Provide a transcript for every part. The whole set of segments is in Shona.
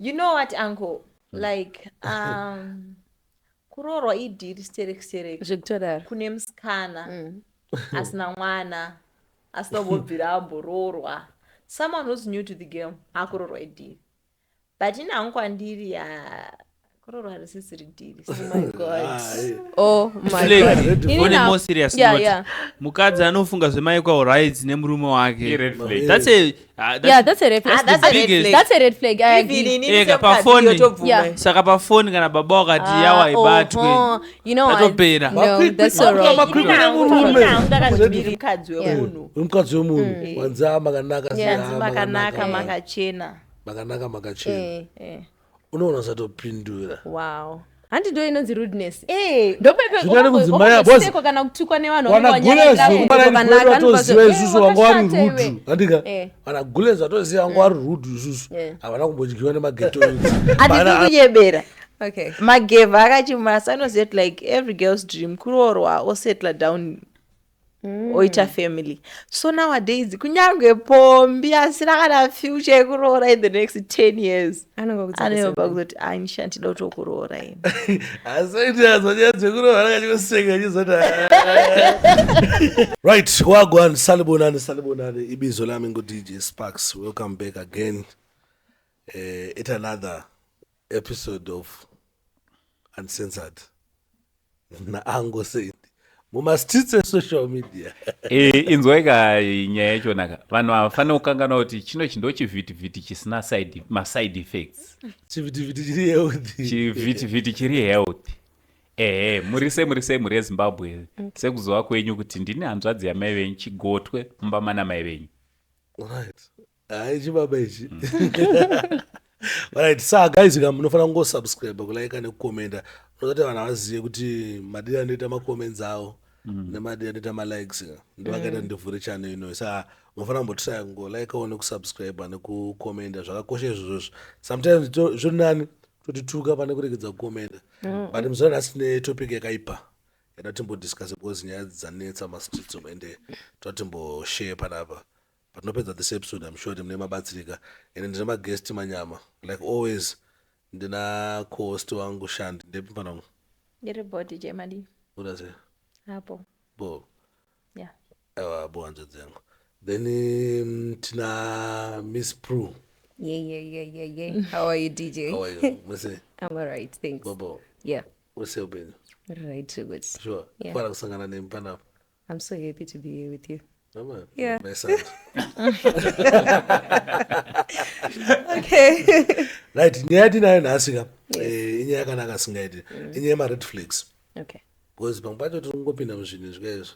You know what, uncle? Like, kuroorwa idhiri stereki Zvekutodaro. kune musikana asina mwana asina kubvira amboroorwa. Someone who's new to the game hakuroorwa idhiri. But in ankwandiri kuroorwa risisiri dhiri. Oh my god. Oh my god. On a more serious note, yeah. Mukadzi anofunga zvemaikwa rights nemurume wake. Red flag. That's a That's a red flag. That's a red flag. That's a red flag. I agree. Pafoni saka pafoni kana baba wakati yawa ibatwe you know what? atopera. No, that's so wrong. Mukadzi wemunhu. Mukadzi wemunhu wanza makanaka Makanaka makachena. makachena. Unoona zatopindura. Wow. Handi ndo inonzi rudeness. Zvinoda kudzimai abozi. Kana kutukwa nevanhu Vanaguleza kumbana toziva isusu wangu ari rudu. Handika. Vanaguleza toziva wangu ari rudu isusu. Havana kumbodyiwa nemageto. Handisi kunyebera. Okay. Mageva akachimasa anoziva kuti like every girl's dream kuroorwa osettle down oita family. So nowadays kunyange pombi asina kana future yekuroora in the next 10 years. Anoba kuti anishandida kutokuroora ine. Asaiti azonyadze kuroora akachikusenga chizota. Right, wagwan salibonani ibizo lami ngo DJ Sparks. Welcome back again. It's another episode of Uncensored. Na ango said mumastitse social media. Inzwaika nyaya yacho naka. Vanhu vafana kukangana kuti chino chindo chivhitivhiti chisina side effects. Chivhitivhiti chiri healthy. Chivhitivhiti chiri healthy. Murise muri eZimbabwe. Sekuzova kwenyu kuti ndine hanzvadzi yamai venyu chigotwe mumba mana mai venyu. Right. Chibaba ichi. Right, so guys, munofana kungo subscribe kulike nekukomenta. Nozoti vanhu vazive kuti madii anoita macomments awo nemadii anoita malikes ndovakaita ndivhure channel ino. Saka munofana kumbotry kungo like one kusubscribe nekukomenta. Zvakakosha izvozvo. Sometimes zviri nani totituka pane kuregedza kukomenta. But muzona nhasi tine topic yakaipa yada timbodiscuss because nyaya dzanetsa mastreets ende totimboshare panapa. But nopedza this episode I'm sure mune mabatsirika ende ndine maguest manyama like always. Ndina co-host wangu Shandi ndepi panangu Ndiri body jemadi. Udaze Hapo. Bo. Yeah. Bo hanzvadzi yangu. Then tina Miss Prue. Yeah. How are you, DJ? How are you? Mwese? I'm alright, thanks. Bobo. Yeah. Mwese upenyu? Right, so good. Sure. Yeah. Para kusangana nemi panapa. I'm so happy to be here with you. Mama. Yeah. My son. Okay. Right, nyaya tinayo nhasi inyaya yakanaka asingaiti. Inyaya yema-red flags. Okay. Because pamwe pacho tirikungopinda muzvinhu zvikaizvo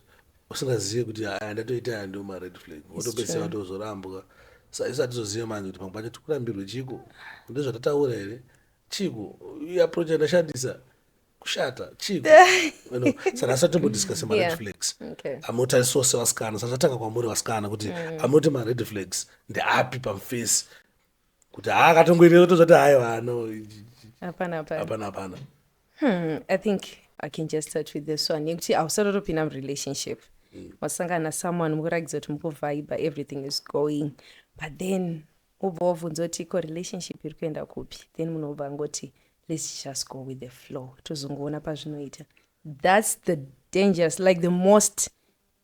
usingazivi kuti ndatoita aya ndio ma-red flag. Wotopedzisira watozorambwa. Saka isu hatizoziva manje kuti pamwe pacho tikurambirwe chiko. Ndozvatataura here. Chiko. Approach andashandisa. Kushata. Chiko. Saka nhasi tatombodiscuss ma-red flags. Okay. Amunotariswa sevasikana. Saka tatanga kwamuri vasikana kuti amunoti ma-red flags ndeapi pamuface. Kuti akatongoita kutozvati hayo no. Hapana. I think I can just start with this one. I was sort of in a relationship. Wasangana someone mukuragidza kuti mukuvibe, everything is going. But then ubva wabvunza kuti ko relationship iri kuenda kupi. Then munobva ngoti let's just go with the flow. Tozongoona pazvinoita. That's the dangerous, like the most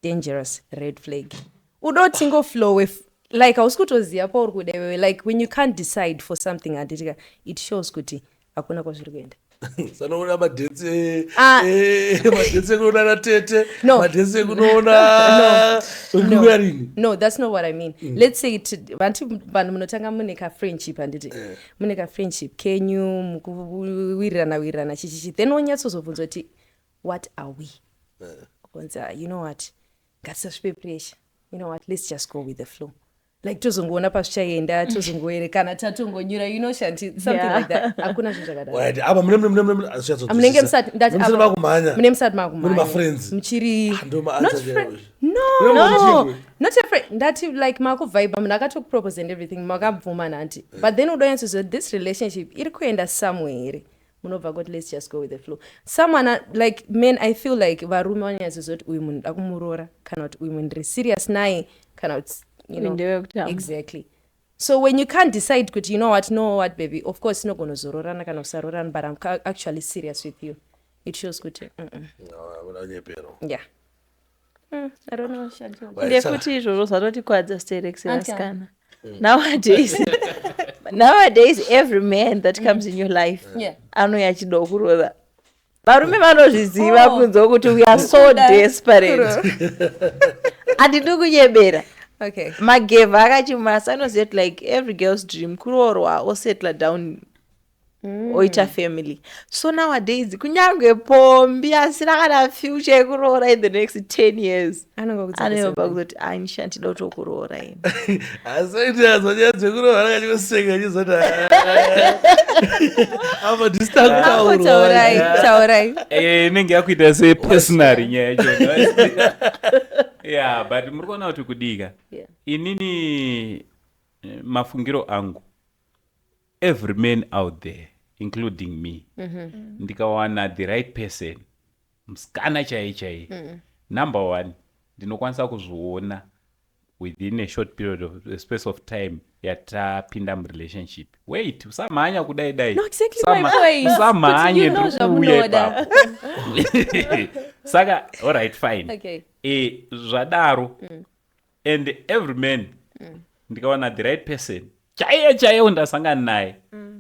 dangerous red flag. Udotingo flow with like ausikutoziva pauri kuda iwewe, like when you can't decide for something anditika it shows kuti hakuna kwazviri kuenda. Sanoona madhetsi ekunoona natete, madhetsi ekunoona unguyarini. No, that's not what I mean. Let's say vanhu munotanga mune ka friendship handiti. Mune ka friendship kenyu mukuwirirana chichichi. Then wonyatsozobvunza kuti what are we? You know what? Ngatisasvipe pressure. You know what? Let's just go with the flow. Like tozongoona pasvichaenda tozongoere kana tatongonyura something like that. Hakuna zvinhu zvakadaro. Right, apa mune munenge musati makumhanya. Mune musati makumhanya. Mune ma-friends. Muchiri Not friends. No. Not a friend. That like makuvibe munhu akatokupropose and everything makabvuma nanti. But then udoyanzozva this relationship iri kuenda somewhere. Munobva kuti let's just go with the flow. Someone like men, I feel like varume vanyanzozva kuti uyu munhu akumuroora kana kuti uyu munhu ndiri serious naye kana kuti you know exactly. So when you can't decide, you know what, baby, of course, not going to zororana, kind of sarorana, but I'm actually serious with you. It shows good. Yeah. I don't know. ndekuti izvozvo zvatotikwadza serexivasikana nowadays every man that comes in your life anouya achida kurora varume vanozviziva kunze kuti we are so desperate hatidi kunyebera. Okay. magevha akachimasa anoziva kuti like every girl's dream kuroorwa osettle down oita family. So nowadays kunyange pombi asina kana future yekuroora in the next 10 years anoyomba kuzoti anisha ndida kutokuroora ini asaiti azonyadze kuroora akachikosenga chizoti apa taurai inenge yakuita sepersonary nyaya yacho. Yeah, but muri kuona kuti kudika inini mafungiro angu every man out there including me ndikawana the right person musikana chai number one ndinokwanisa kuzviona within a short period of a space of time yatapinda murelationship. Wait, usamhanya kudai no, exactly my point. Usamhanye ndikuuye papo. Saka alright fine. Okay. Zvadaro and every man ndikawana the right person chaiye undasangana naye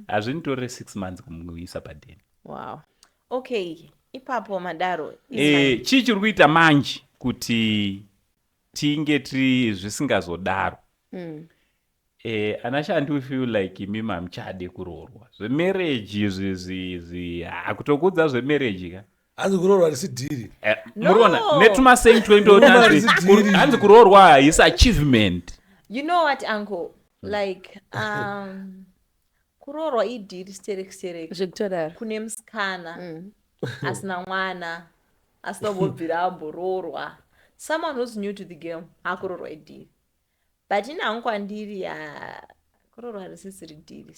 hazvinitorere 6 months kumuisa padeni. Wow. Okay, ipapo madaro chii chiri kuita manje kuti tinge tiri zvisingazodaro. Anashandi we feel like imi mamuchade kuroorwa zvemarriage izvi hakutokudza zvemarriage ka hanzi kuroorwa risidhiri muriona netumasame 20 hanzi kuroorwa is achievement. You know what, uncle? Like kuroorwa idhiri stereki zvekutodaro kune musikana asina mwana asina kubvira amboroorwa. Someone who's new to the game hakuroorwa idhiri, but inhangu kwandiri kuroorwa risisiri dhiri.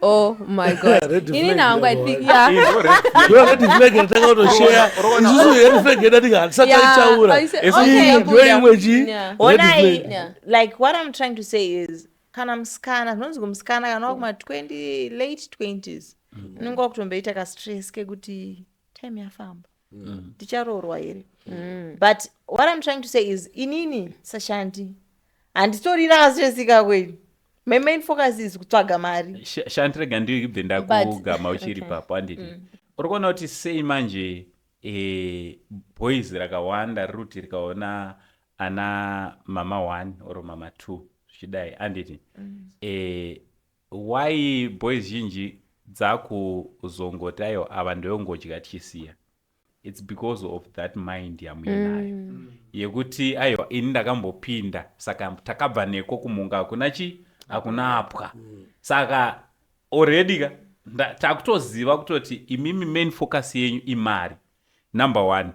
Oh my god ini nangu I think red flag yatanga kutoshare isusu red flag yadati hatisataitaura like what I'm trying to say is kana musikana zvinonzi kumusikana kana wakuma 20 late 20s unenge wakutomboita kastress kekuti time yafamba ndicharoorwa here. But what I'm trying to say is inini sashandi handitori nakastresika kweli. My main focus is kutsvaga mari. Shantirega ndibve ndakugama uchiri papo handiti uri kuona kuti sei manje boys rakawanda ruti rikaona ana mama 1 or mama 2 zvichidai handiti why boys zhinji dzakuzongoti ayo ava ndoyongodya tichisiya. It's because of that mind yamuinayo yekuti ayo ini ndakambopinda saka takabva neko kumunga hakuna apwa. Saka already takutoziva kutoti imimi main focus yenyu imari number 1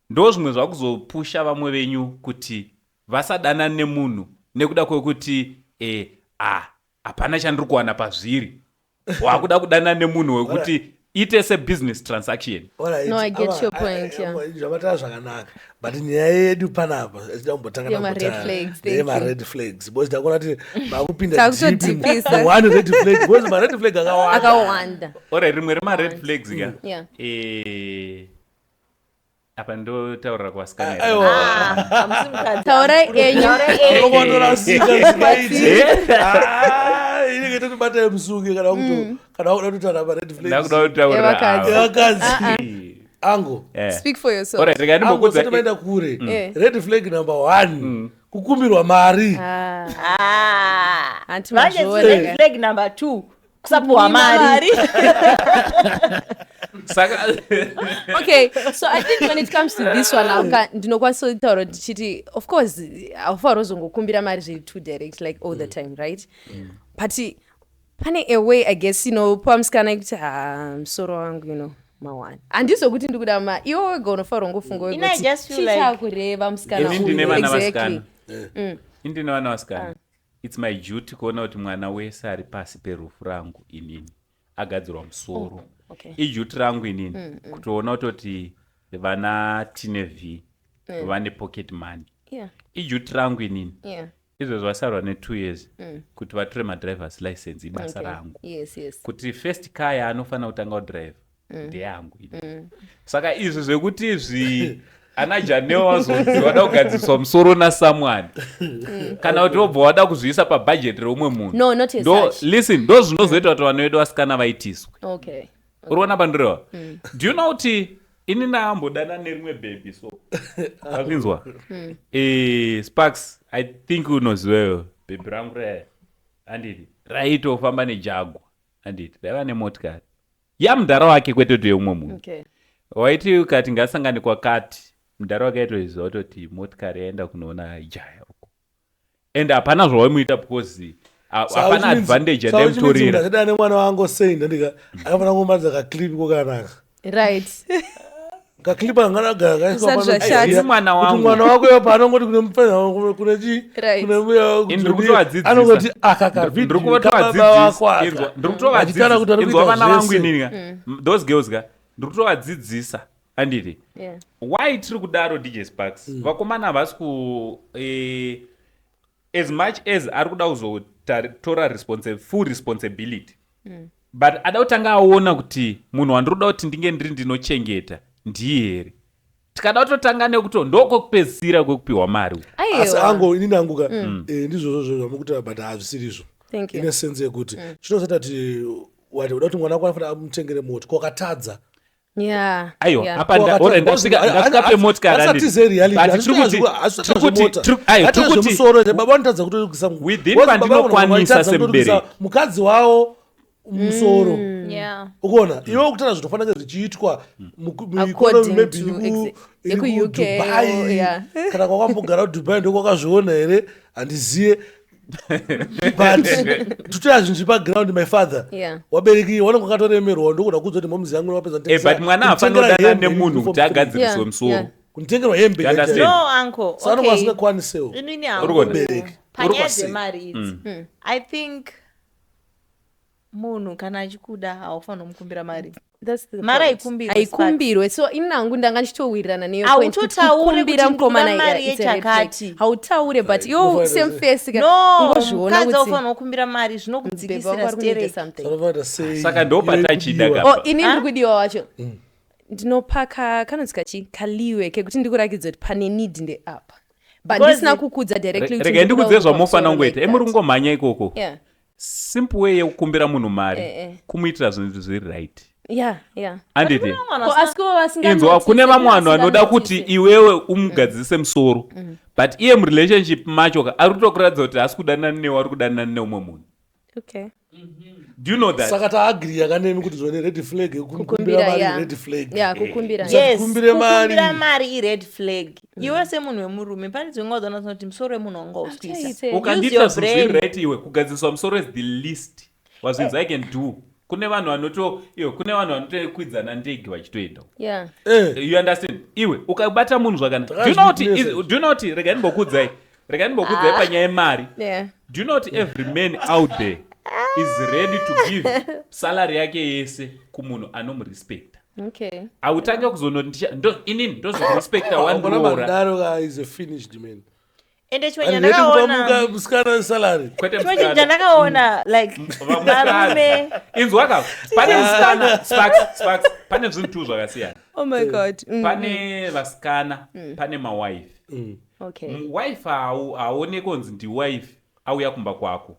ndo zvimwe zvakuzopusha vamwe venyu kuti vasadana nemunhu nekuda kwekuti hapana chandiri kuwana pazviri wakuda kudana nemunhu wekuti ite sebusiness transaction. No, I get your point. Zvabatara zvakanaka but nyaya yedu panapa achida kumbotanga red flags boys ndakona kuti makupinda one red flag boys ma red flag akawanda. Ora rimwe rema red flags ka apa ndo taura kwasikana taura inenge totobata musungi kana kuda kutaura pa red flags ango speak for yourself. Ora tikandimbokuza tomaenda kure red flag number 1 kukumbirwa mari red flag number 2 kusapuwa mari. Okay, so I think when it comes to this one ndinokwanisa kutaura ndichiti of course aufaro zongokumbira mari zviri too direct like all the time, right? But pane a way I guess pamusikana kuti musoro wangu mawani handizokuti ndikuda iwo wega unofara ungofunga chichakureva musikana indine vana vasikana. It's my duty kuona kuti mwana wese ari pasi perufu rangu inini agadzirwa musoro. Ijuti rangu inini kutoona kutoti vana tine v vane pocket money. Ijuti rangu inini izvezvi vasarwa ne2 years kuti vatore madrivers license ibasa rangu yes kuti first car yaanofanira kutanga kudrive ndeyangu saka izvi zvekuti izvi ana janeo wazonzi wada kugadziswa musoro nasomeone kana kuti wobva wada kuzviisa pabudget reumwe munhu No, not as such. listen ndo zvinozoita kuti vana vedu vasikana vaitiswe Okay. uriona pandirewa do you know kuti ini naambodana nerimwe baby so akinzwa Sparks I think unoziweyo baby rangu anditi raitofamba nejagwa anditi raiva nemotikari yamudhara wake kwete kuti yeumwe munhu Okay. waiti ukati ngasangane kwakati mudhara wake aitoziva kutoti motikari yaenda kunoona jaya uko and hapana zvawaimuita because hapana advantage yandaimutorera ndida nemwana wangu senda ndika akafana kumadza kaklipi kokanaka Right. kaklipa angana Usadzva mwana wangu mwana wako yopa anongoti kune mupfenya kune chi Right. kune muya ndiri kutovadzidzisa anongoti akakavidhio inzwa vana vangu inini those girls ka ndiri kutovadzidzisa anditi Yeah. why tiri kudaro DJ Sparks vakomana havasi ku as much as ari kuda kuzotora full responsibility but ada kutanga aona kuti munhu wandiri kuda kuti ndinge ndiri ndinochengeta ndiye here tikada kutotanga nekuti ndokokupedzisira kwekupiwa mari asi ango inini anguka ndizvozvo zvamukutaura but hazvisirizvo Thank you. ine sense yekuti chinozoita kuti wati uda kuti mwana wako anofanira amutengere moti kwakatadza Yeah. aiwa Yeah. apa ndasvikape motikari panokwanisa semubereki mukadzi wavo musoro Yeah. ukuona iwe kutana zvinofanira zvichiitwa According maybe to iri UK, kudubai yeah. kana kwakambogara kudubai ndokwakazviona here handiziye but tutoya zvinji paground my father Yeah. wabereki wanenge wakatoremerwa ndokuda kuudza kuti momuzi yangu inopedza but mwana hafanodana nemunhu kuti agadziriswe musoro kunitengerwa hembe Understand? No, uncle. sanonga Okay. vasingakwanisewo Inini Urikuona? Mubereki. panyaya Urikuwasei. dzemari idzi I think munhu kana achikuda haufanira kumukumbira mari. That's the Mari point. haikumbirwe, Haikumbirwe. So inangu ndanga ndichitowirirana neyo Ah, point. utotaure Kukumbira kuti mukomana ndikuda mari it's a red yechakati. flag. Hautaure but yo Unofanira same face No, ungozviona mukadzi kuti aufanira kukumbira mari babe zvinokudzikisira wako arikuita stereki. something. Sanofanira sei Saka ndopatachida iwe kapa. Oh, ini ndiri kudiwa wacho. Ndinopa kanonzika chi kaliwe kekuti ndikurakidza kuti pane need ndeapa. But Because ndisina kukudza directly kuti rega ndikudze ndikuda zvamofana kumusoro ngoita like emuri that. kungomhanya ikoko Yeah. simple way yekukumbira munhu mari Eh. kumuitira zvinhu zviri right Yeah. anditi Ko asiko vasinga inzwa kune vamwe vanhu vanoda kuti iwewe umugadzise musoro but iye murelationship macho ka ari kutokuratidza kuti asi kudanana newe ari kudanana neumwe munhu Okay. do you know that saka taagiri yakanemi kuti zvone red flag yekukumbira Kukumbira mari yeah. red flag Yeah, kukumbira. Yes. Yes, Kukumbira mari. kukumbira mari i-red flag. Iwe semunhu wemurume pane dzimwe ngaudzaona kuti musoro wemunhu wanga uswisa. Achaite. Use ukandiita your zvinhu zviri brain. right iwe kugadziswa musoro is the least wazvinzi I can do kune vanhu vanotokwidzana ndege vachitoenda Yeah. you understand iwe ukabata munhu zvakanaka do you know kuti rega ndimbokudzai panyaya yemari Yeah. do you know kuti every man out there is ready to give salary yake yese kumunhu anomurespecta Okay. autange inini ndozvekurespecta wandiora wandiora is a finished man Ende chimwe and ready chandakaona kupamuka musikana salary kwete chimwe chinhu chandakaona like varume inzwa ka pane musikana Sparks, pane zvinhu tu zvakasiyana Oh my God. pane vasikana pane mawife Okay. wife haonekwi kunzi ndiwife auya kumba kwako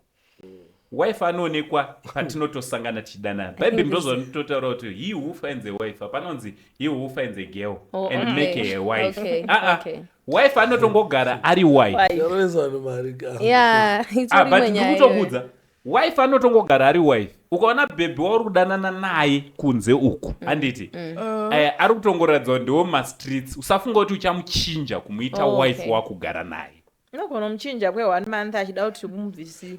wife anoonekwa patinotosangana tichidanana bhaibheri ndozvanototaura kuti he who finds a wife hapanonzi he who finds a girl and make her a wife Okay. Okay. Wife anotongogara ari wife yarovesa vanhu mari Yeah. but ndikutokudza wife anotongogara ari wife ukaona bhebhi wauri kudanana naye kunze uku anditi ari kutongoratidza kuti ndiwo mastreets usafunga kuti uchamuchinja kumuita wife wakugara naye unogona muchinja kwe1 month achida kuti umubvisire.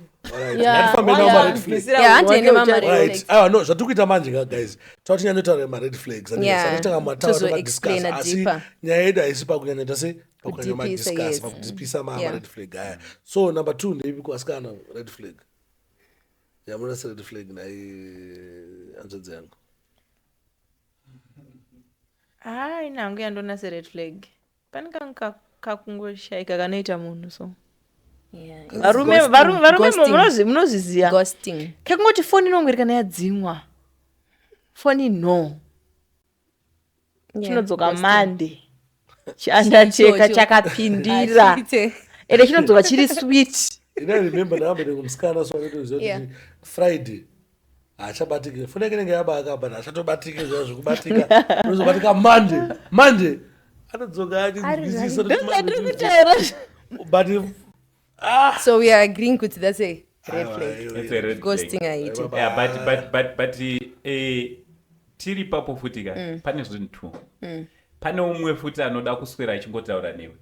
no zvatiri kuita manje ka guys tautinyanotaura mared flags Yeah. discuss Explain asi deeper. nyaya yedu haisi pakunyanya tase Kudipisa, pakunyanya yes. pakudipisa Yeah. mared flag aya so number 2 ndeipi kuasikana red flag yamuna se red flag nai anzodzi yangu Hai nangu yandona se red flag. Pane kakungoshaika kanoita munhu so. Yeah. varume munozviziva Ghosting. kekungoti foni inongweri kana yadzimwa foni no chinodzoka mande chiandacheka chakapindira ende chinodzoka chiri sweet. ina remember ndakamboende kumusikana sokuti Friday achabatike foni yake inenge yabaka achatobatike zva zvikubatika unozobatika Monday anodzoka achizwisisa but So we are agreeing with that's a red flag. It's a red Ghosting flag. aiti. Yeah, but tiri papo futi ka pane zvinhu pane umwe futi anoda kuswera achingotaura newe.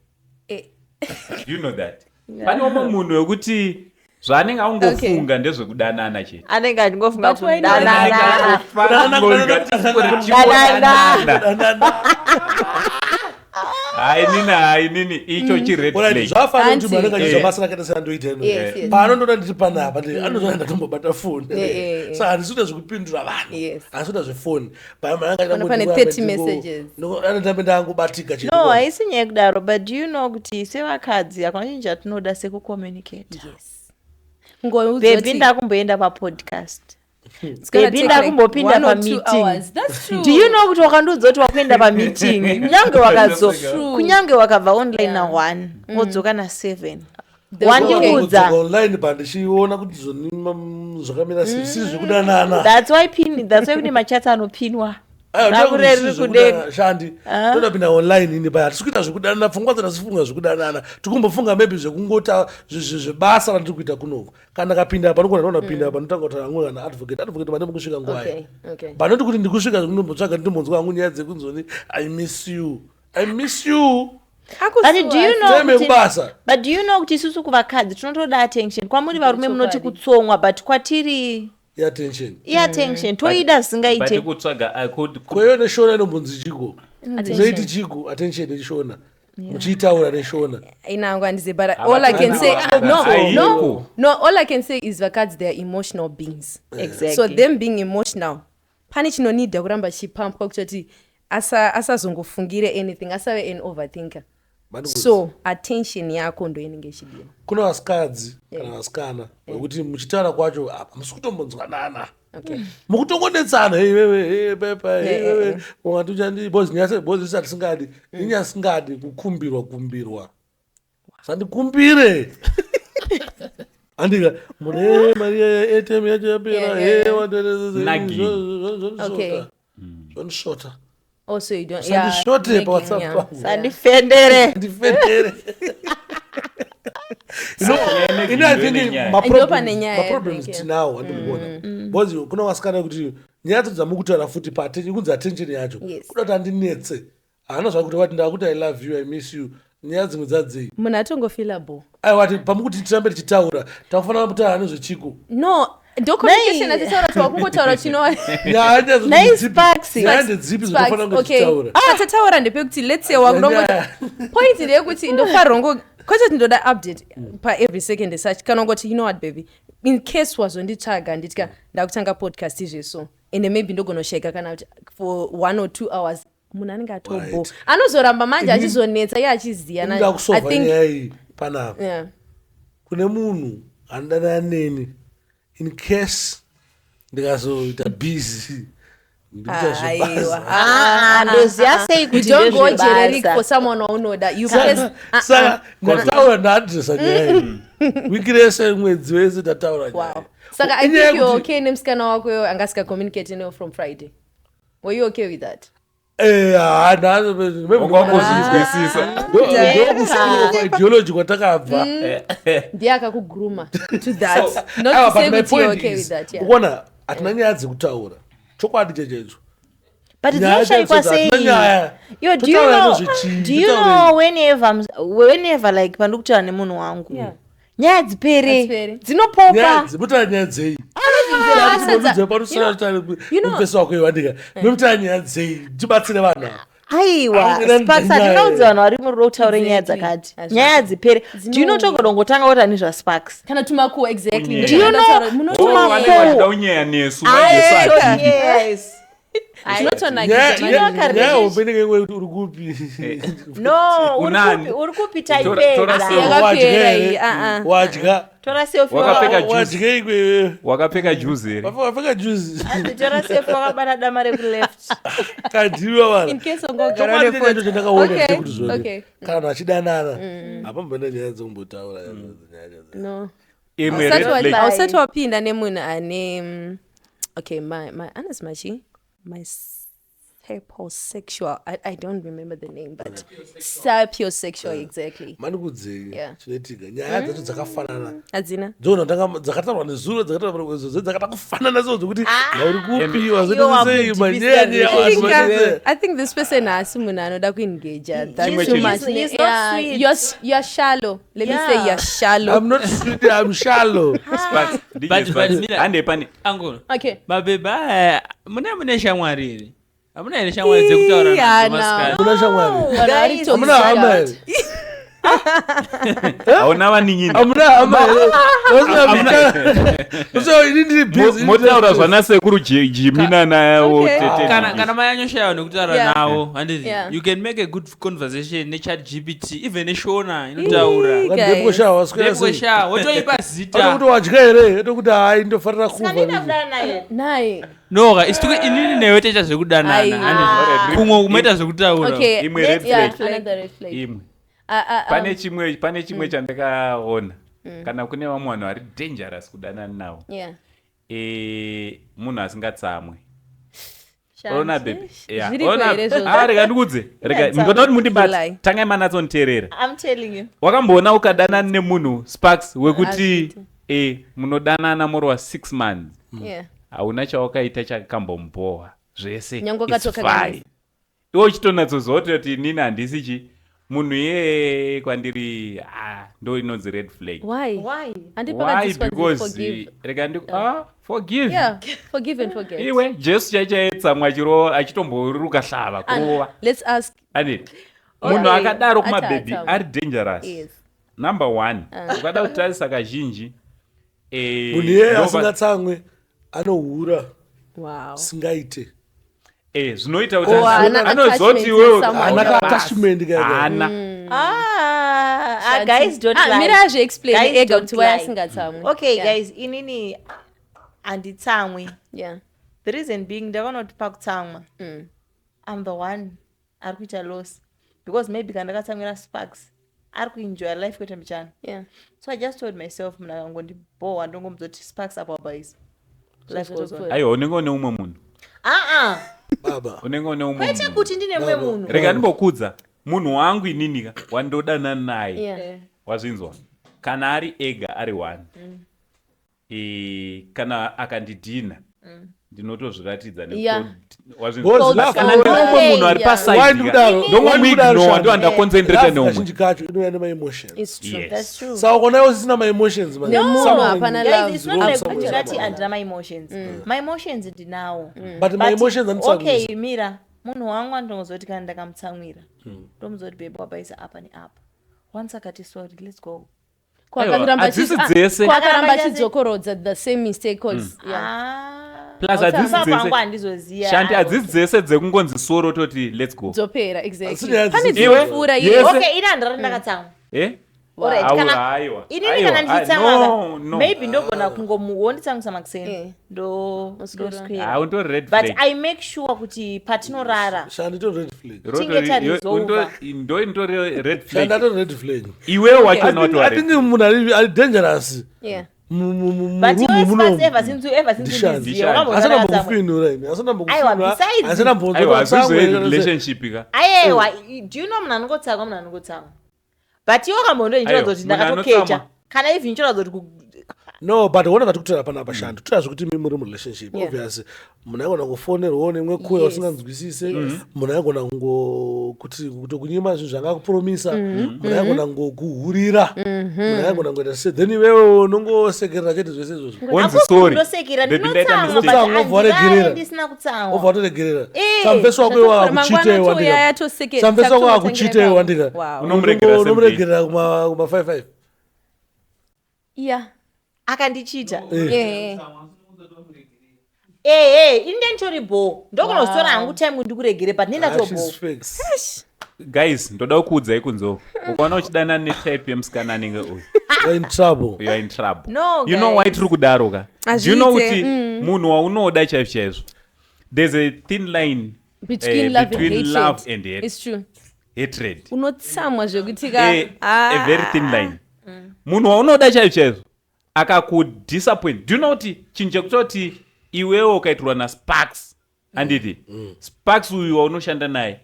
You know that? Pane umwe munhu wekuti zvaanenge aungofunga ndezvekudanana chete. Anenge achingofunga kudanana. Hainini icho chired flag. Zvafanira kuti mwana kachizva basa rakaita seandoita ino. Paanondoda ndiri panapa anozoda ndatombobata foni. Saka handisida zvekupindura vanhu. Handisida zvefoni. Pane 30 messages. Anotambe ndangobatika chete. No, haisi nyaya kudaro, but do you know kuti sevakadzi akazhinji atinoda sekucommunicate. Yes. Baby ndakumboenda papodcast. Baby ndakumbopinda pameeting. Do you know kuti wakandiudza kuti wakuenda pameeting kunyange wakabva online na1 wodzoka na7 wandiudza online pandichiona kuti zvakamira sisi zvekudanana. That's why kuti machats anopinwa. Shandi todapinda online ini paya tisikuita zvekudanana pfungwa dzatasifunga zvekudanana tikumbofunga maybe zvekungota zvebasa randiri kuita kunoko kana kapinda apa nokona pinda apa notanga kutaura amwe kana advocate mane mukusvika nguvayo panoti kuti ndikusvika ndombotsvaga ndimbonzwa hangu nyaya dzekunzoni I miss you. But do you know kuti isusu kuvakadzi tinotoda attention kwamuri varume munoti kutsomwa but kwatiri attention toida singaite kweyo neshona inombonzi chiko zoiti chiko attention neshona muchiitaura neshona inangu andize but all I can say all I can say is vakadzi they are emotional beings. Exactly. So them being emotional pane chinonida kuramba chipampwa kuti asazongofungire anything asave an overthinker. So attention yako ndo inenge ichidiwa. Kuna vasikadzi kana vasikana wekuti muchitaura kwacho apa musikutombonzwanana mukutongodetsana wewe pepa wewe ungatuchandi bozi isati singadi inyasingadi kukumbirwa sandikumbire andika mune Maria ATM yacho yapera zvonishota. Also you don't sandishote pa WhatsApp sandifendere maproblems tinawo andikuona because kuna vasikana kuti nyaya dzamukutaura futi kunzi attention yacho kuda kuti andinetse haana zvakuti wati ndakuti I love you I miss you nyaya dzimwe dzadzei munhu atongofila bo aiwati pamukuti tirambe tichitaura takufanira kuti hane zvechiko communication atitaura twakungotaura chinova dzipi zinofanira kunge tichitaura atataura ndepekuti let's say wakunongoti point ndeyekuti ndofarongo kwete tindoda update pa every second search kanongoti you know what baby in case wazonditsvaga nditika ndakutanga podcast izveso ende maybe ndogonosheka kana kuti for 1 or 2 hours munhu anenge atobo anozoramba manje achizonetsa iye achiziya ndakusova nyaya panapa kune munhu anodanana neni in case ndikazoita busy ndoziya sei kuti don't go generic for someone waunoda you press saka ndataura ndaadresa nyaya wiki rese mwedzi wese ndataura nyaya. Saka I think you're okay nemusikana wako angasika communicate nayo from Friday. Were you okay with that? Ideology kwatakabva ndiye akakuguruma to that not to say that you're okay with that. Uona atina nyaya dzekutaura chokwadi chechecho. But it's actually quite saying, yo, do you know whenever like pandukutaura nemunhu wangu nyaya dzipere dzinopopa dzimutara nyaya dzei mupesa wako iwandika memutara nyaya dzei tibatsire vanhu aiwa sparks hatinaudza vanhu vari murokutaura nyaya dzakati nyaya dzipere do you know togodongotanga kuti ani zvasparks kana tumakuwa exactly do you know tumakuwa nesu yes nyaya upenenge imwe kuti uri kupi no Unani? uri kupi Tora taipedza selfie. wadya here wadya tora selfie Wakapfeka juice. wadya ikwewe wakapfeka juzi here wapfeka juice tora selfie wakabata dama rekuleft kadhiwa In vanhu case ungogara chokwadi nephone. necho chandakaona Okay, ndechekuti zvone okay. kana vanhu vachidanana hapambona nyaya dzekumbotaura No. imwe red flag. Ausati wapinda nemunhu ane okay, my honest machi, my sapiosexual, I don't remember the name, but sapiosexual exactly. mani kudzei Yeah. chinoitika nyaya dzacho dzakafanana Adzina? dzona dzakatarwa nezuro dzakata kufanana so dzokuti ngauri kupi Yo, wazotosei I'm manyenya deep vanhu vachise I think this person has munhu anoda kuengage. That's Chimwe too chete. much. He's not sweet. You're shallow. Let me Yeah. say you're shallow. I'm not sweet, I'm shallow. But mina- hande pani Angolo. Okay. Mabeba mune shamwari here. Hamuna here shamwari dzekutaura Yeah, nadzo no. masikati. Kuna shamwari. Guys, Hamuna hama here. hauna vanin'ina Hamuna hama here. So you need busy. motaura zvana sekuru jimina nawo Okay. Kana mayanyoshayawo nekutaura Yeah. nawo handiti Yeah. you can make a good conversation nechat gpt even neshona inotaura Ndepukoshawa ndepwesha wotoipa zita kuti wadya here tokuti hai ndofanira Sandina kufa kudana naye. Nae. noka isituke inini newe taita zvekudanana Ai. handiti kumwe kumaita zvekutaura Okay. Imwe red Yeah, flag. another red flag. imwe Um, pane chimwe chandakaona kana kune vamwe vanhu vari dangerous kudanana navo yeah. munhu asingatsamwi Shanti. ona baby Zviriko here izvozvo? rega ndikudze rega Yeah, ndikona kuti mundibata July. tangai manatsoniteerera I'm telling you. wakamboona ukadanana nemunhu sparks wekuti Azviti. munodanana muri wa 6 months Yeah. hauna chawakaita chakambombowa zvese Nyange it's wakatoka fine. iwo uchitonatsoziva kuti nini handisi chi munhu iye kwandiri ndo inonzi red flag Why? Why? Andipaka why this one because forgive. rega forgive Yeah, forgive and forget. iwe jesu chaichaetsamwa achitomboruka hlava And kurova let's ask. anditi Okay. munhu akadaro Ata- kumabhebhi ata- ari dangerous Yes. number 1 ukada kutarisa kazhinji munhu iyeye asingatsamwe anohura Wow. singaite zvinoita kuti Oh, ana anozoti attachment iwewe in someone. ana Yes. kaatachment kaika hana Guys don't lie. Mira explain Guys ega don't kuti why lie. asingatsamwi. Okay, Yeah. guys, inini anditsamwi. Yeah. The reason being ndakanoti pakutsamwa. I'm the one ari kuita loss because maybe kana ndakatsamwira sparks ari kuenjoy life kwete mbichana. Yeah. So I just told myself mna ngondibhowa ndongomuzoti sparks apa base. Life goes on. aiwa unenge une umwe munhu baba unenge une umwe Kwete munhu kuti ndine mwe munhu. rega ndimbokudza munhu wangu ininika wandodanana naye Yeah. wazvinzwa kana ari ega ari 1 kana akandidhina ndinotozviratidza Yeah. kana ndine umwe munhu ari why pasaidi ndikudaro ndongomuignora ndo handakonzentrate neumwe kazhinji kacho inouya nemaemotions It's true. Yes. That's true. saka kona iwo zvisina maemotions man. Nemunhu Someone- hapana Guys, love. it's not like Absolutely. kuti ngati handina my-emotions. My-emotions ndinawo. but maemotions Okay, mira munhu wangu andongozoti kana ndakamutsamwira ndomuzoti bebe wabaisa apa neapa once akati sorry let's go Kwakaramba hadzisi achi- dzese kwakaramba Kwakaramba achidzokorodza the same mistake cause plus hadzisi pangu dzese handizoziya shanti hadzisi dzese dzekungonzi soro toti let's go dzopera exactly. Asini hadzisi- Pane Iwe? dzinofura Yes. yes. okay ina handara ndakatsamwa Alright, kana- inini kana nditsamwa maybe ndogona kungomunditsamwisa makuseni ndoswera undori red but flag I make sure kuti patinorara shandi to red flag tinge taresolva. ndo indori red shandi flag ato red flag iwewe wachona kuti I think munhu ari dangerous Yeah. but iwe sparks ever since Ndishani. ndiziya asina wakambozana mbokufinura ini asina Aiwa, besides- asina aiwa hazvizoe mbonzo relationship ka aiwa do you know munhu anongotsamwa munhu anongotsamwa but iwe kamboindoinjira Aiwa, kuti munhu ndakatokecha anotsamwa. kana even injira kuti no but wona vatiri kutora panapa shandi totaura zvekuti mi muri murelationship Yeah. obviously munhu aigona kufonerwawo nemwe kuya Yes. usinganzwisise munhu aigona kuti kunyima zvinhu zvangakupromisa munhu aigona ngokuhurira munhu aigona ngoita se then iwewe unongosekerera chete zvese izvozvo onzi sorry ndosekera Baby, ndaita ndinotsamwa mistake. but Obva waregerera. handizai ndisina obva kutsamwa watoregerera Eh, samufeso wako iwe akuchita iwandika samufeso wako akuchita iwandika Unomuregera same day. unomuregerera kuma 55 Yeah. akandichita Yeah. indentori bo ndokunozitora hangu time ndikuregere but nendatobo guys ndoda kuudzai kunzo ukaona uchidana netype yemusikana anenge uyu you are in trouble. No, you know why guys. tiri kudaroka do you know kuti munhu waunoda chaizvo there's a thin line between love between and love hatred. and hate. It's true. Hatred. Unotsamwa zvekuti A very thin line. Munhu waunoda chaizvo akakudisappoint. Do you know kuti chinhu chekutoti iwewo ukaitirwa naSparks handiti Sparks uyu waunoshanda naye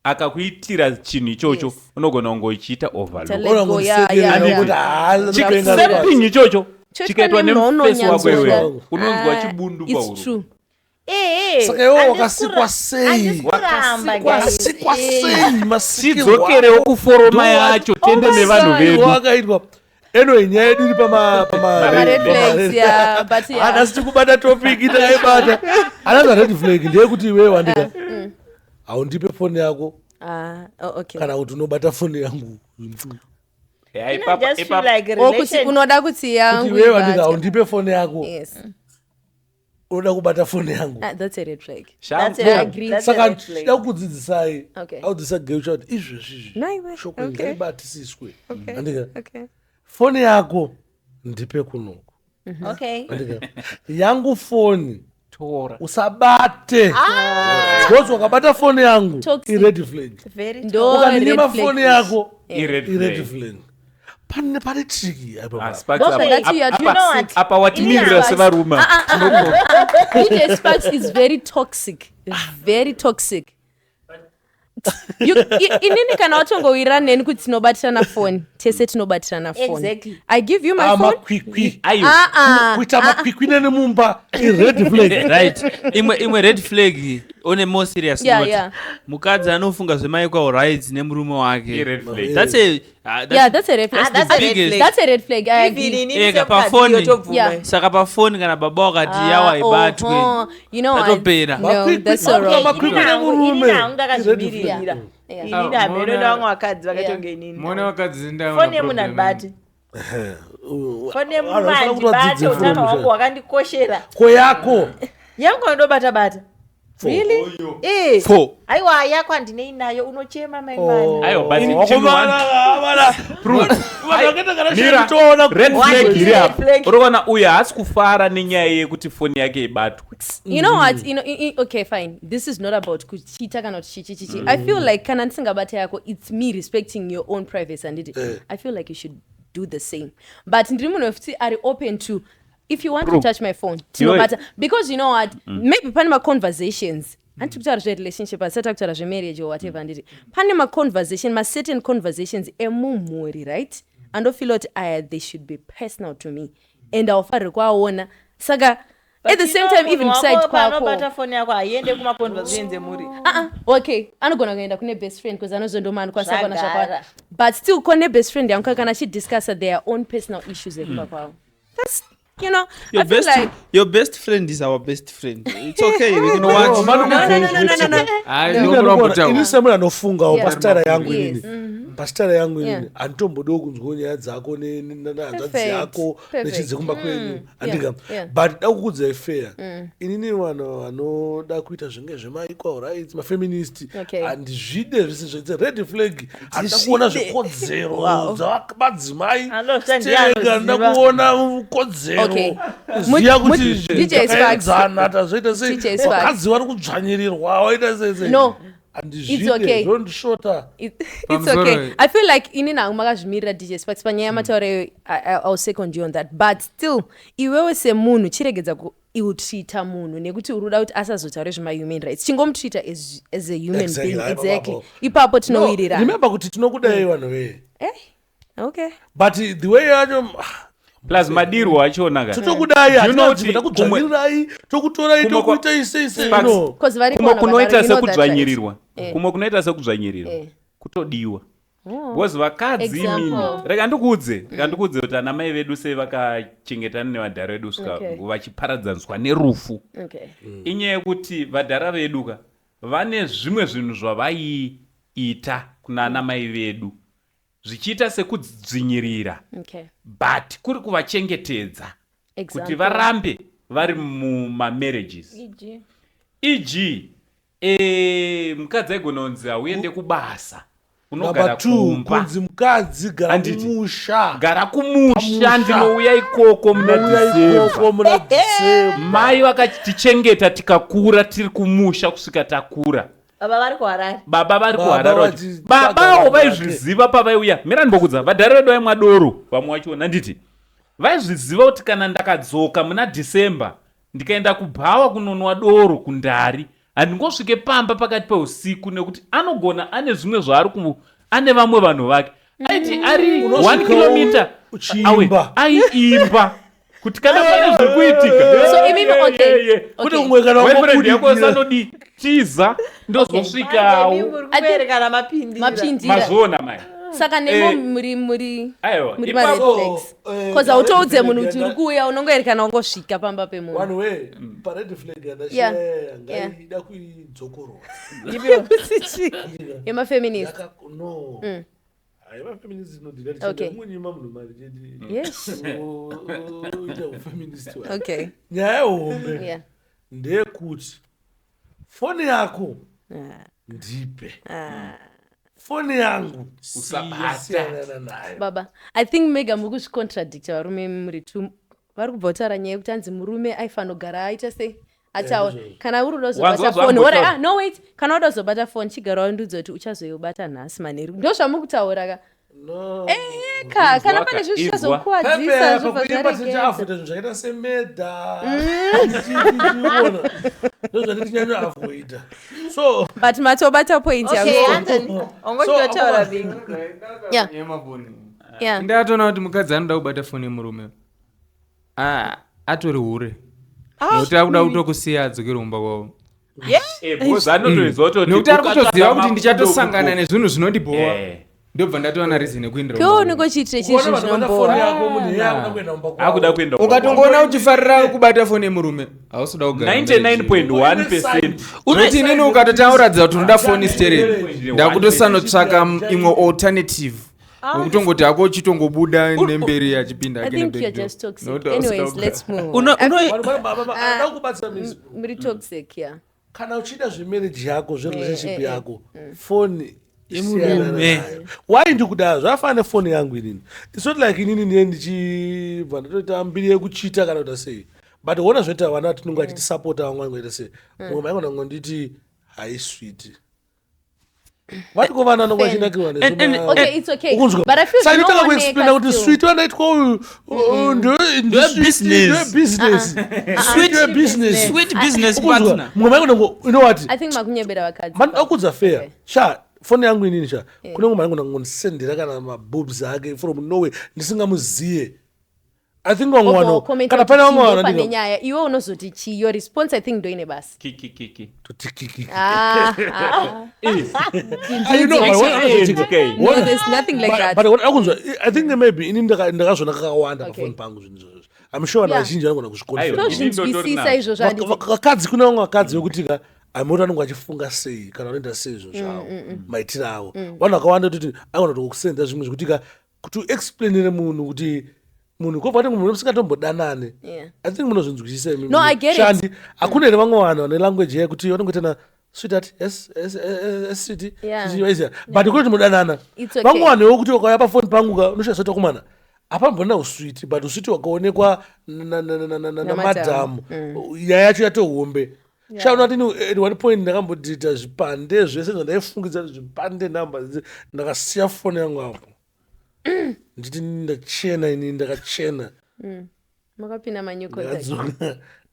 akakuitira chinhu ichocho unogona kungochiita overlook ichocho chikaitwa nemufesi wako iwewe unonzwa chibundu pauro. Saka iwewe wakasikwa sei tidzokerewo kuforoma yacho tende nevanhu vedu wakaitwa anyway nyaya yedu iri pama sitikubata topiki takaibata another red flag ndeyekuti iwewe wandika haundipe foni yako kana kuti unobata foni yangu unoda kuti iwewe wandika haundipe foni yako unoda kubata foni yangu that's a red flag. saka ndida kukudzidzisai audzisa geucha kuti izvezvizvi shoko ngaribatisiswe andika foni yako ndipe kunoku yangu foni usabate because wakabata foni yangu ired flag ukandinima foni yako ired flag pane triki apa watimirira sevaruma DJ Sparks is very toxic. Inini kana watongowira neni kuti tinobatirana foni tese tinobatirana foni I give you my phone kuita makwikwi nene mumba ired flag right imwe red flag one more serious note mukadzi anofunga zvemaikwa rights nemurume wake that's a red flag. That's a red flag. I agree. Saka pafoni kana baba wakati yawa ibatwe you know atopera no that's so wrong. Mone wakadzi ndaona foni yemunhu andibate foni yemunhu andibate utano hwangu hwakandikoshera koyako yangu andobata really aiwa yako handinei nayo unochema urikuona uyu haasi kufara nenyaya yekuti foni yake ibatwe. You know what okay fine this is not about kuchita kana chichi I feel like kana ndisingabata yako it's me respecting your own privacy and I feel like you should do the same but ndiri munhu wekuti ari open to if you want to touch my phone tinobata because you know what maybe pane ma-conversations handikutaura zverelationship asati akutaura zvemarriage or whatever handiti pane ma-certain conversations emumhuri right andofila kuti they should be personal to me and aufarire kuaona saka at the same time even side kwako phone yako haiende kuma conversations emuri okay anogona kuenda kune best friend because anozondomani kwasakona zvakawanda but still kone best friend yangu kana achidiscussa their own personal issues ekupa kwavo that's you know I feel like your best friend is our best friend. It's okay. We can watch. No. Ini semwe anofunga pastara yangu inini. Pastara yangu inini. Antombodo kunzwa nyaya dzako nehanzvadzi yako nechidze kumba kwenyu. Andika. But dakukudza fair. Inini vanhu vanoda kuita zvinge zvema-equal rights, ma-feminist. Handizvide zvese zvedze red flag. Handida kuona zvekodzero dzavamadzimai. Stega ndakuona kodzero. Ziya kuti zvakaenzana tazvoita sei vakadzi vari kudzvanyirirwa waita sei no it's okay zvondishota it's okay I feel like inini hangu makazvimirira DJ Sparks panyaya yamataura I'll second you on that but still iwewe semunhu chiregedza iutreata munhu nekuti uruda kuti asazotaure zvema-human rights chingomutreata as a human being exactly ipapo tinowirirana remember kuti tinokudai vanhu veye okay but the way yacho plus madirwo achona totokudai hatinadzikudzvanyirai tokutorai tokuita ise kumwe kunoita sekudzvanyirirwa kumwe kunoita sekudzvanyirirwa kutodiwa because vakadzi imini reka ndikudze kuti anamai vedu sei vakachengetana nevadhara vedu kusvika vachiparadzaniswa nerufu inyaya yekuti vadhara veduka vane zvimwe zvinhu zvavaiita kuna anamai vedu zvichiita sekudzvinyirira but kuri kuvachengetedza kuti varambe vari mumamarriages eg mukadzi aigononzi uende kubasa unogara Number 2 kumba kunzi mukadzi gara kumusha. gara kumusha ndinouya ikoko muna December mai vakatichengeta tikakura tiri kumusha kusvika takura. Baba vari kuharare. Baba vari kuharare. Babavo vaizviziva pavaiuya. Mira ndibokudza vadhari vedu vaimwa doro vamwe vacho nanditi. Vaizviziva kuti kana ndakadzoka muna December ndikaenda kubhawa kunonwa doro kundari handingosvike pamba pakati peusiku nekuti anogona ane zvimwe zvaari ane vamwe vanhu vake aiti ari 1 kilometer aiimba kuti kana pane zviri kuitika So imimi okay. Kuti umwe kana boyfriend yako sanodi tiza ndozosvika Kuberekana mapindira. mazona mai saka nemo muri aiwa red flags because autoudze munhu kuti uri kuuya unongoerekana wangosvika pamba pemunhu. One way red flag Yeah. ngaida kuidzokorwa. Yemafeminist. No. Aiva feminist no direct. Okay. Munyima munhu mari chete. Yes. Ita feminist. Okay. Nyaya hombe. Yeah. Ndekuti foni yako ndipe. Foni yangu usabata nayo. Baba, I think mega mukushicontradicta varume muri tu vari kubva kutaura nyaya yekuti anzi murume aifanogara aita sei ataura kana uri udozobata foni ora no wait kana udozobata foni chigarawo ndudzi kuti uchazoibata nhasi manheru ndo zvamukutaura ka No. kana pane zvinhu zvichazokuwadzisa zvafuta zvakaita semedha ndozvatitinyanya avoida so but matobata point Okay, Anthony. Ongototaura big. Yeah. ndatoona kuti mukadzi anoda kubata foni yemurume atori hure nokuti akuda kutokusiya adzokere kumba kwavo nekuti ari kutoziva kuti ndichatosangana nezvinhu zvinondibhowa ndobva ndatowana reason yekuindira keoneko chiitire chizvi zvinombowa akuda kuenda ukatongoona uchifarira kubata foni yemurume hausoda kugara 99.1% noti inini ukatotaura kuti unoda foni stereni ndakutosanotsvaka imwe alternative ukutongoti hako uchitongobuda nemberi achipinda I think you're just toxic. No, Anyways, let's move. Muri toxic, yeah. kana uchida zvemarriage yako zverelationship yako foni yemurume why ndikudaro zvafana nefoni yangu inini it's not like inini ndiye ndichibva ndatoita mbiri yekuchita kana kuita sei but wona zvoita vana tinonge achitisapota vamwe ngoita sei mumwe maigona ngonditi haiswiti vatikova nanonge achinakirwa Okay, it's okay. But I feel saka no nditanga one kuexplaina kuti sweet wanaitwa uyu business. business sweet business partner mumwe maigona ngo you know what I think makunyebera vakadzi. mani akudza fair sha foni yangu inini sha kunenge mari ngonondisendera kana maboobs ake from norway ndisingamuziye I think vamwe vanhu kana pane vamwe vanhu pane nyaya iwe unozoti chi your response I think ndoine basi. kiki toti kiki No, there's nothing like that. but akunzwa I think maybe ini ndakazvona kakawanda pafoni pangu zvinhu izvozvo I'm sure vanhu vazhinji vanogona kuzvikonfirma Tozvinzwisisa izvozvo handiti. vakadzi kuna vamwe vakadzi vekutika amoti anonge achifunga sei kana vanoenda sei izvo zvavo maitiro avo vanhu vakawanda kuti agona kutokusenda zvimwe zvekutika kuti uexplainire munhu kuti munhu kobva kuti munhu musingatombodanane Yeah. I think munozvinzwisisa imi No, I get it. shandi hakuna here vamwe vanhu vane language yekuti vanongoitana sweetheart yes sweetie Yeah. but kuti mudanana It's okay. vamwe vanhu vekuti wakauya pafoni pangu unoshaisota kumana apambonina uswiti but uswiti wakaonekwa namadhamu nyaya yacho yatohombe shaunatini at one point ndakambodhita zvipande zvese zvandaifungidza zvipande namba ndakasiya foni yangu apo nditi ndachena ini ndakachena Makapinda manyuko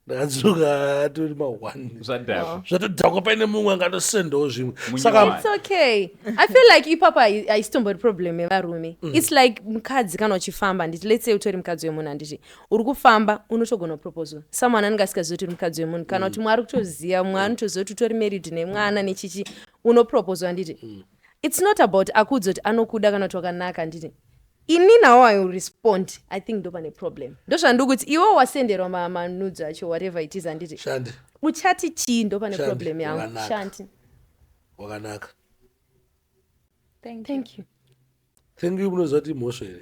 ndakadzoka atori ma1 zvadhakwa zvatodhakwa paine mumwe angatosendawo zvimwe saka It's okay. I feel like ipapa haisitombori problem yevarume. It's like mukadzi kana uchifamba nditi let's say utori mukadzi wemunhu handiti uri kufamba unotogona kuproposwa someone anenge asingazivi kuti uri mukadzi wemunhu kana kuti mwari kutoziva mumwe anotoziva kuti utori married nemwana nechichi unoproposwa handiti it's not about akudzi kuti anokuda kana kuti wakanaka nditi ini nawo I will respond I think ndo pane problem ndo zvandiri kuti iwe wasenderwa manudzi acho whatever it is handiti shandi uchati chii ndo pane Shandi, problem yangu wakanaka. shanti wakanaka thank you thank you munozva kuti mhosva here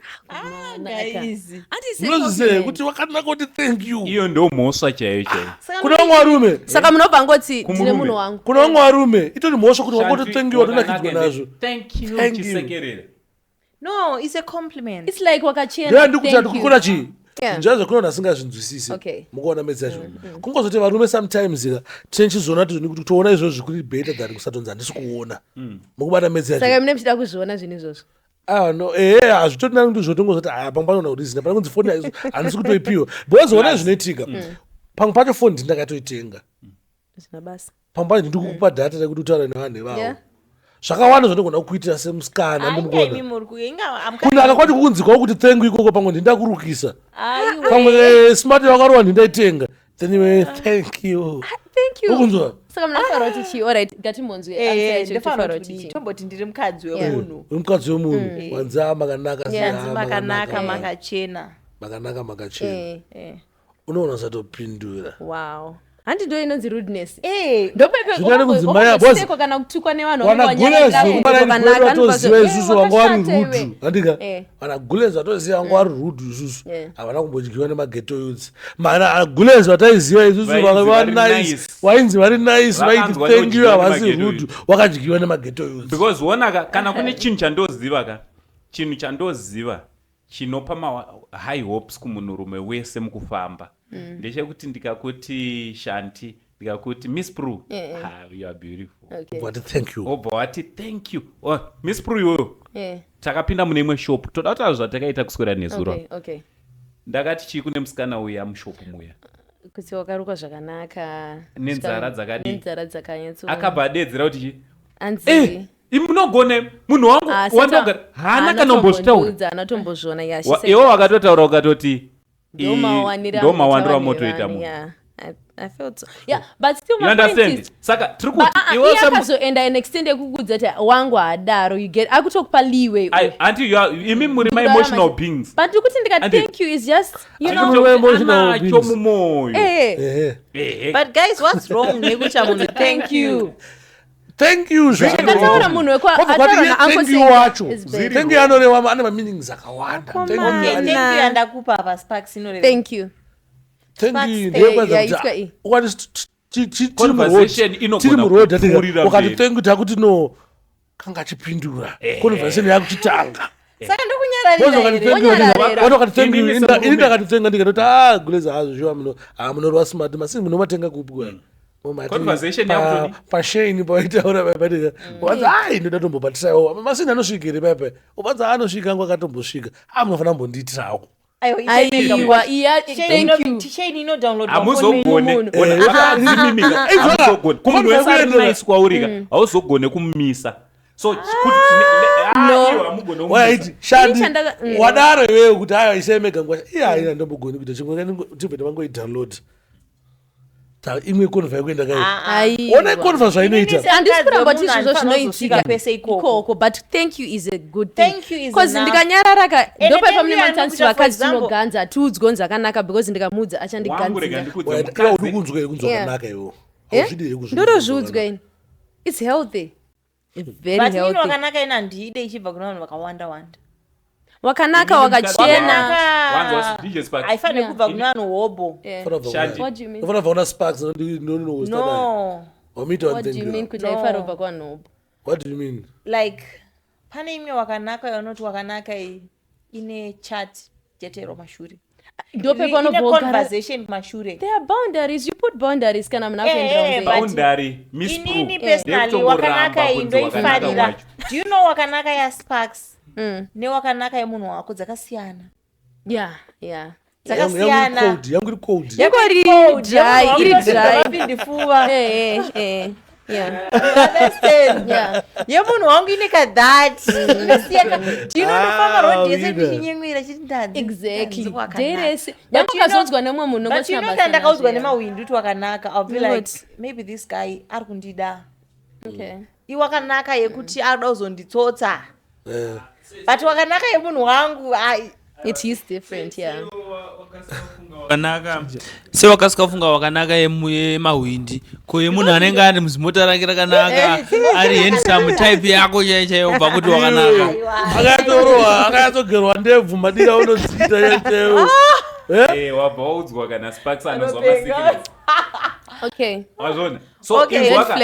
Handisi munozviziva compliment. kuti wakanaka kuti thank you iyo ndo mhosva chaiyo chaiyo. kuna vamwe varume Saka munobva ngoti Kumurume. ndine munhu wangu. kuna vamwe varume itori mhosva kuti wangoti thank you watonakidzwa nazvo Thank you Thank you. chisekerera. No, it's a compliment. It's like wakachena. ndoya ndikuti thank you. andikukona chii Yeah. njanzo kuna vanhu asingazvinzwisisi Okay. mukuona medzi yacho kungozoti varume sometimes tinechizoona kuti toona izvozvo zvikuti better than kusatonzi handisi kuona mukubata medzi yacho Saka mune muchida kuzviona zvinhu izvozvo. no hazvitorina kuti zvotongozoti pamwe panoona kuti zina pana kunzi foni aizo handisi kutoipiwa because ona zvinoitika pamwe pacho foni ndindakatoitenga Zvina basa. pamwe pacho ndikukupa dhata rekuti utaura nevanhu Yeah. nevavo zvakawanda zvandogona kukuitira semusikana Imi ndimukona muri kuinga kunhu akakwati kukunzikawo kuti thengu ikoko pamwe ndindakurukisa pamwe smart yakarova ndindaitenga then iwe thank you Thank you. ukunzwa Saka munafanira kuti chii? Alright, ngatimonzwe. ndefanira kuti tomboti ndiri mukadzi wemunhu mukadzi wemunhu wanza makanaka nyanzi makanaka makachena. makachena Eh. unoona usatopindura Wow. Handi ndo inonzi rudeness. Zvinoda kunzi maya, Ndopepeeko kana kutukwa nevanhu vanagulezo kumana vatoziva isusu vanga vari rudu handika Eh. vanagulezo vatoziva vanga vari rudu isusu Yeah. havana kumbodyiwa nemageto youths mana agulezo vataiziva isusu Vainzi vanga vari nice nice. vainzi vari nice vaiti Vakanzwa thank you nodyiwa havasi nemageto rudu vakadyiwa nemageto youths Because wona kana kune chinhu chandoziva ka chinhu chandoziva chinopa high hopes kumunhurume wese mukufamba ndechekuti ndikakuti Shanti ndikakuti Miss Prue you are beautiful vati thank you obva wati thank you Miss Prue iyoyo Eh. takapinda mune imwe shop toda kutaura zvatakaita kuswera nezuro Okay. ndakati chii kune musikana uya mushopu muya Kuti wakarukwa zvakanaka. Nenzara dzakadii? Nenzara dzakanyatso. akabva adedzera kuti chii Anzi. munogone munhu wangu wandogara haana kana kumbozvitaura Anatombozvona iwo wakatotaura ukatoti ndomawanira motoita munhu I felt so. Yeah, but still you my point understand is saka tiri but kuti iye akazoenda an extent yekukudza kuti wangu hadaro you get akutokupa leeway imi muri ma-emotional beings but kuti ndika thank you is just you know anacho mumoyo But guys, what's wrong nekuti munhu thank you thank you akataura munhu thank you wacho thank you anoreva ane mameanings akawanda thank you andakupa apa sparks inoreva thank you thank you yeah, ndeyekwaza Conversation tiri inogona muroad kupfuurira ukati mberi. thank you takuti no kanga chipindura conversation yakuchitanga saka ndokunyararira watokati thank you Inini ini semurume. ndakatitenga ndikatoti guleza hazvo zviwa munorwa smart masi munomatenga kupwa Conversation yakutoni? pasheni paitaura paipatika ubanza ndoda tombobatisawo masini anosvikire paipa ubanza anosvika angu akatombosvika munofanira mbondiitirawo aiwa iya thank you sheni inodownload hamuzogone akazimimika hamuzogone kumunhu wese ari nice kwaurika hauzogone kumumisa so hamugone waiti shandi Chandaka- wadaro iwewe kuti hayo isemega ngwasha iye haina ndombogoni kuita chimwetibvete vangoidownload imwe konva yekuenda kai ona ikonva zvainoita handisi kuramba kuti izvozvo zvinoitika pese ikoko but thank you is a good Thank you is because enough. ndikanyararaka ndopaipa mune thank you matsansi anokuita, vakadzi for example- tinoganza tiudzwe zvakanaka because ndikamuudza wangu rega achandiganzira ndikudze uri mukadzi kunzwa here kunzwa Yeah. kanaka iwo ndorozviudzwa ini its healthy very but ini healthy wakanaka ina ndide ichibva kuna vanhu vakawanda wanda wakanaka wakachena haifaniri kubva kuna vanhu hobo Shanti. What do you mean? ufanira bva una sparks ndonosta no wamita What do you mean kuti haifanira kubva kwanhobo what do you mean like pane imwe wakanaka yaunoti wakanaka iyi ine chat jetero mashure ndopaipa ine unobvogara conversation mashure there are boundaries you put boundaries kana muna kuendera mberi boundary Miss inini Prue. personally Ndekutongoramba wakanaka iyi kunzi wakanaka ndoifarira wacho. do you know wakanaka yasparks newakanaka yemunhu wako dzakasiyana yeah yeah dzakasiyana yangu iri cold ingori dry iri dry ndifuva yeah yeah yemunhu wangu ine kadhati inosiyana ndinonofamba road yese ndichinyenwira chiti ndadzi exactly derese nyambakazodzwa nemwe munhu but you know ndakaudzwa nemawindi kuti wakanaka I'll be like maybe this guy ari kundida iwakanaka yekuti arikuda kuzonditsotsa but wakanaka yemunhu wangu it is different yeah wakanaka sewakasikafunga wakanaka yemahwindi ko yemunhu anenge ari muzimota rake rakanaka ari handsome type yako chaichaiyo pakuti wakanaka akanyatsogerwa ndebvu madira unodziita chaiwo wabva waudzwa kana sparks anozwa masikireti. Okay. Wazvona? Okay, red flag.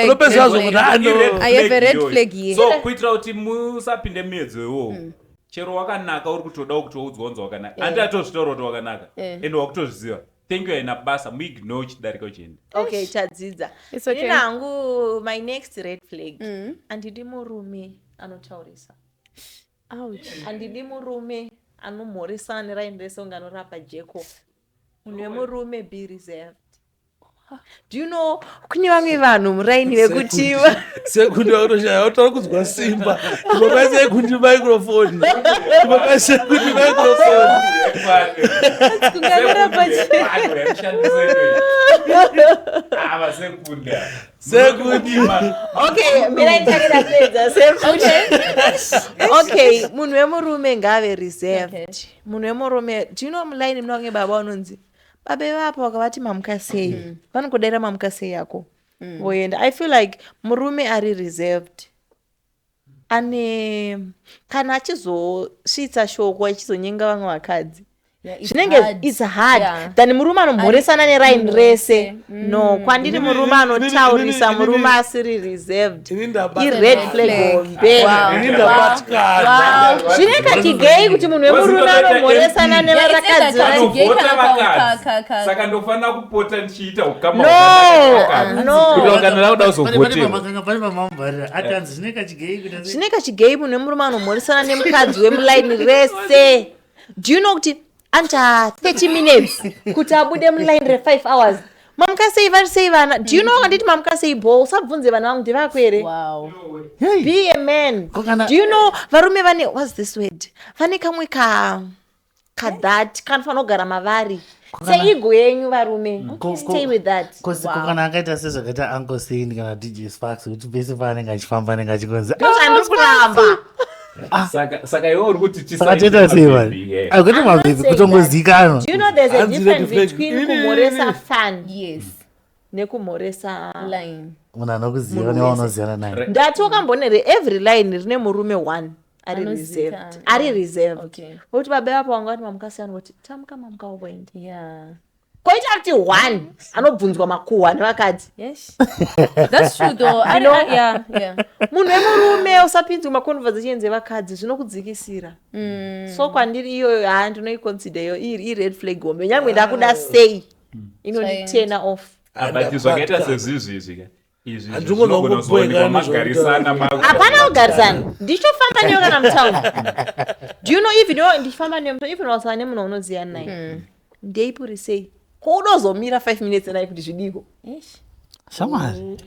I have a red flag here. So kuitira kuti musapinde miedzo iwowo chero wakanaka uri kutoda kutoudzwa unzi wakanaka handi atozvitaura kuti wakanaka ende wakutozviziva thank you aina basa muignore chidarika uchienda. Okay, tadzidza. It's okay. Ini hangu my next red flag handidi murume anotaurisa. Handidi murume anomhoresana neraini rese unge anorapa jeko. Munhu wemurume be reserved. Do you know kune vamwe vanhu muraini vekuti sekundi vakutoshaya utaura kudzwa simba ipopaise ekundi microphone ipopaise ekundi microphone sekundi. Okay, mina nditakeda pedza sekuti. Okay, munhu wemurume ngave reserved. Munhu wemurume, do you know mulaini munonge baba unonzi babe vapo vakavati mamuka sei vanokudaira mamuka sei yako voenda. I feel like murume ari reserved ane kana achizosvitsa shoko achizonyenga vamwe vakadzi zvinenge is hard than murume anomhoresana neraini rese. No, kwandiri murume anotaurisa murume asiri reserved ired flag hombe. Zvinenge chigei kuti munhu wemurume anomhoresana nevarakadzi. Saka ndofanira kupota ndichiita ukama kana lauda uzogotema. Zvinenge chigei munhu wemurume anomhoresana nemukadzi wemulaini rese. Do you know kuti anta 30 minutes kuti abude mulaini re5 hours mamuka sei vari sei vana. Do you know handiti mamuka sei ball usabvunze vana vangu ndivako here. Be a man. Do you know varume vane what's this word vane kamwe kadhat kanofanira kugara mavari seigo yenyu varume. Stay with that. Kana akaita sezvakaita Uncle Saint kana DJ Sparks kuti pese paanenge achifamba anenge achikonza ndoshandirikuramba. Saka iwe uri kuti sakateta seva akuti mabhebi kutongozikanwa. Do you know there's a difference between kumhoresa fan nekumhoresa line. Munhu anokuziva newaunozivana naye. Ndati wakambonere every line rine murume one ari reserved. Ari reserved. Kuti babe vapo vangati mamukasiyana kuti tamuka mamuka woenda. Koita kuti one anobvunzwa makuhwa nevakadzi. Yes. That's true though. I know. Yeah. Munhu wemurume usapinzwa maconversations evakadzi zvinokudzikisira. So kwandiri iyoyo ndinoiconsider iri red flag hombe nyangwe ndakuda sei inonditena off. But zvakaita sezvizvi izvi hapana kugarisana ndichofamba neyo kana mutaundi. Do you know even ndichifamba neyo mutaundi even wasana nemunhu unoziva naye ndeipuri sei koudozomira 5 minutes naye kuti zvidiko. Shamari.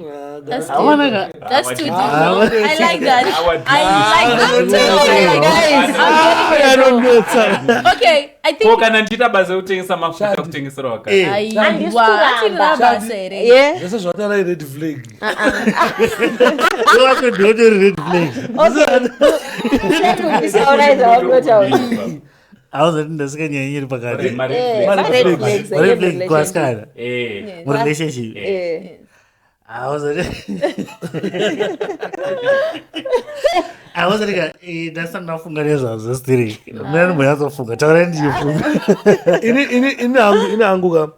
That's too deep. I like that. I don't know. Okay, I think. Kana ndita basa utengesa mafuta kutengesera wakati. This is what I red flag. You have to do the red flag. Okay. Auza ndasika nyanyiri pakati. Red flag kwaskara. Mu relationship. Auza. Auza rika ndasa nafunga nezvazvo stiri. Mwana mwazofunga taura ndiyofunga. Ini hanguka.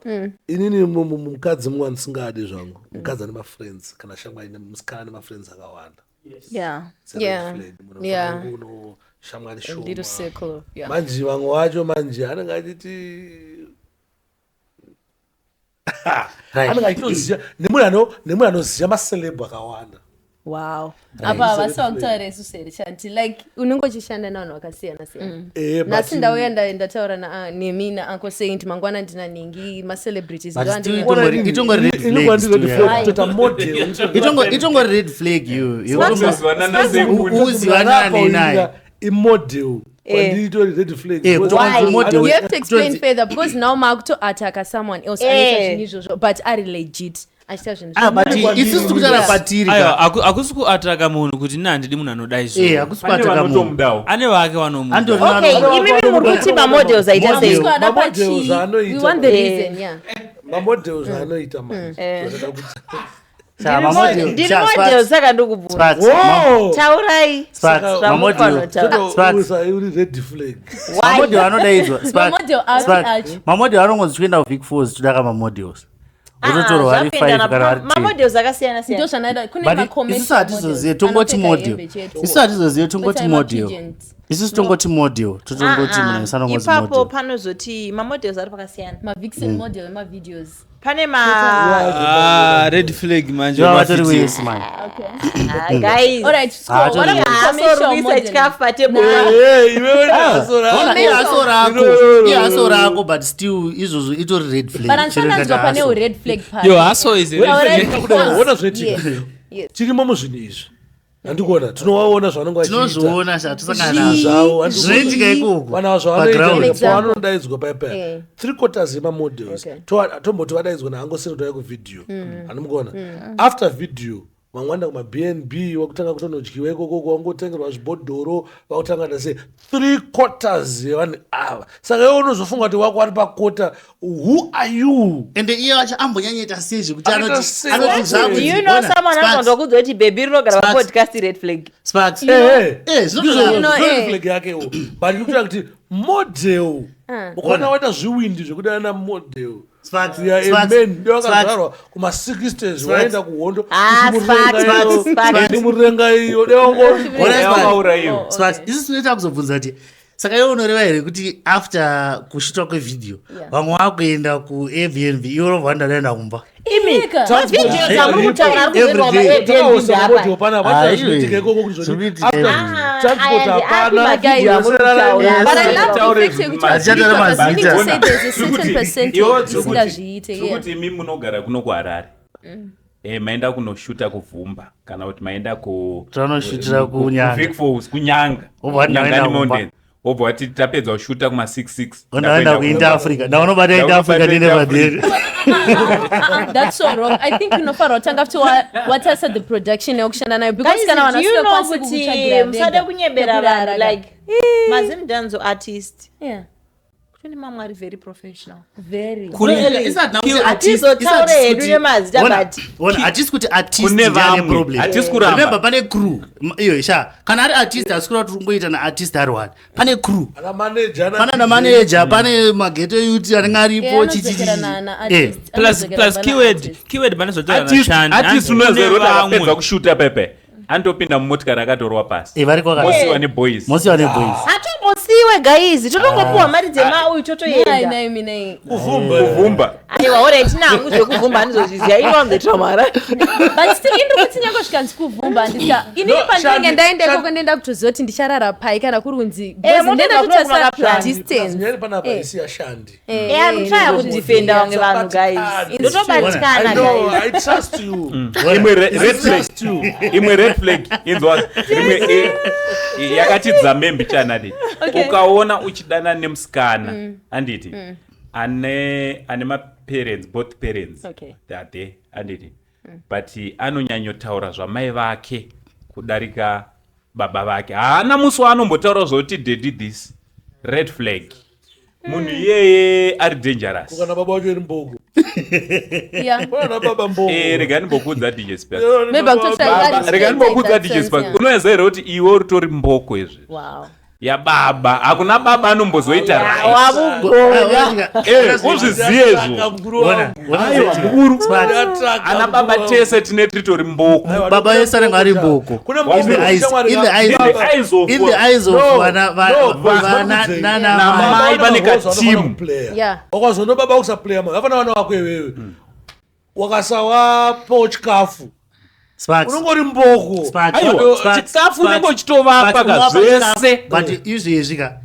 Inini mukadzi mumwe ndisingadi zvangu. Mukadzi ane ma-friends kana shamwari musikana ane ma-friends akawanda. Yeah. Shamwari a little circle. Yeah. Manje vamwe wacho manje anenge achiti anenge achitoziva nemunhu anoziva maceleb akawanda. Wow. Apa vasakutaura isu seri chanti like unongochishanda navanhu vakasiyana siyana. Nasi ndauya ndataura nemi naUncle Saint mangwana ndina ningi macelebrities itongori red flag uzivana naye imodel. Red flag. You have to explain further because now Mark to attack someone else but are legit. Achiita zvinhu but isusu tikutara patiri aiwa akusi kuatraka munhu kuti handidi munhu anodai so akusi kuatraka munhu ane vake vanomuda. Okay, imimi muri kuti mamodels aita sei? Mamodels anoita. We want the reason, yeah. Mamodels anoita man. Ndiri model saka ndikubvunza. Taurai. Mamodel anodaidzwa. Mamodel anongonzi kuenda kuVic Falls tudaka mamodels. Unotorwa vari 5 kana vari 10. Mamodels akasiyana siyana. Ndoshanaida kune makomenti. Isusu hatizozive tongoti model. Isusu hatizozive tongoti model. Isusu tongoti model. Totongoti munhu sanongonzi model. Ipapo panozoti mamodels ari pakasiyana. Mavixen model emavideos. Pane red flag manje vatori wese man. guys. Alright, so what are Asorwisa chikafu patebo. Iaso rako but still izvozvo itori red flag. But ansananzwa pane red flag part. yo haso is Wona zvetika. Tirimo muzvinhu izvi. Andikuona tinowaona zvanonga vachiita. Tinozviona zvatisangana Zvavo zvinoitika ikoko. Vana zvavanoita vanodaidzwa paipa 3/4 yemamodels tomboti vadaidzwa naangosiri toya kuvidhiyo anomukuona after video vamwanda kumabnb wakutanga kutonodyiwa ikoko wangotengerwa zvibhodhoro vakutanga se 3/4 yevanhu ava saka iwe unozofunga kuti wako ari pakota who are you ende iye vacho ambonyanyaita sezvo kuti Do you know someone anofanirwa kudzwa kuti baby rinogara papodcast red flag? Sparks. flag yake but ikuita kuti model ukaona waita zviwindi zvekudana namodel ndewakazvarwa kuma-60s waenda kuhondo murenga iyo isi tinoita kuzobvunza kuti saka iwe unoreva here kuti after kushutwa kwevidhiyo vamwe vakuenda kuAirBnB iwe unobva ndadaenda kumba kuti imi munogara kuno kuHarare maenda kunoshuta kuvhumba kana kuti maenda tanoshutira kunyanga kunyanga obva wati tapedza kushuta kuma-66 ndaenda kuinda africa ndaunobata inda africa ndinevadheri. That's so wrong. I think unofanira kutanga kuti watasa the production yekushanda nayo because kana vanhu vasingakwanisi kuti musade kunyebera vanhu like mazimdanzo artist kune mamwe ari very professional atizotaure hedu nemazita but hatisi kuti artist ndiane problem. Remember pane crew iyo sha kana ari artist asikura kuti ungoita naartist ari one pane crew pana namanager pane mageto youth anenge aripo plus keyword panozotaura nashandi artist unozeroti akapedza kushuta pepe andopinda mumotikari akatorwa pasi mosiwa neboys hatombosiwe gaizi totongopuwa mari dzemauyu totoenda kuvhumba aiwa orit nangu zvekuvhumba handizozviziva inombetamara but still indiri kuti nyange zvikanzi kuvhumba handisa inini pandinenge ndaenda ikoko ndenda kutoziva kuti ndicharara pai kana kuri kunzi ndenda kutasara distance ashandi anotraya kudifenda vamwe vanhu gaizi ndotobatikana imwe red flag inzwa yakati dzamembi chanadi ukaona uchidana nemusikana anditi ane maparents both parents they are there anditi but anonyanyotaura zvamai vake kudarika baba vake haana musi waanombotaura zvoti they did this red flag munhu iyeye ari dangerous kana baba wacho iri mbogo regani mbokudza DJ Spark regani mbokudza DJ Spark unoziva here kuti iwe uritori mboko izvi yababa hakuna baba anombozoita uzvizive izvo ana baba tese tine titori mboko baba yese anenge ari mboko in the eyes of namai pane katimu wakazono baba kusaplaya vafana vana wako iwewe wakasawapawo chikafu unongori mboko chikafu unenge uchitovapa kazvese but izvezvika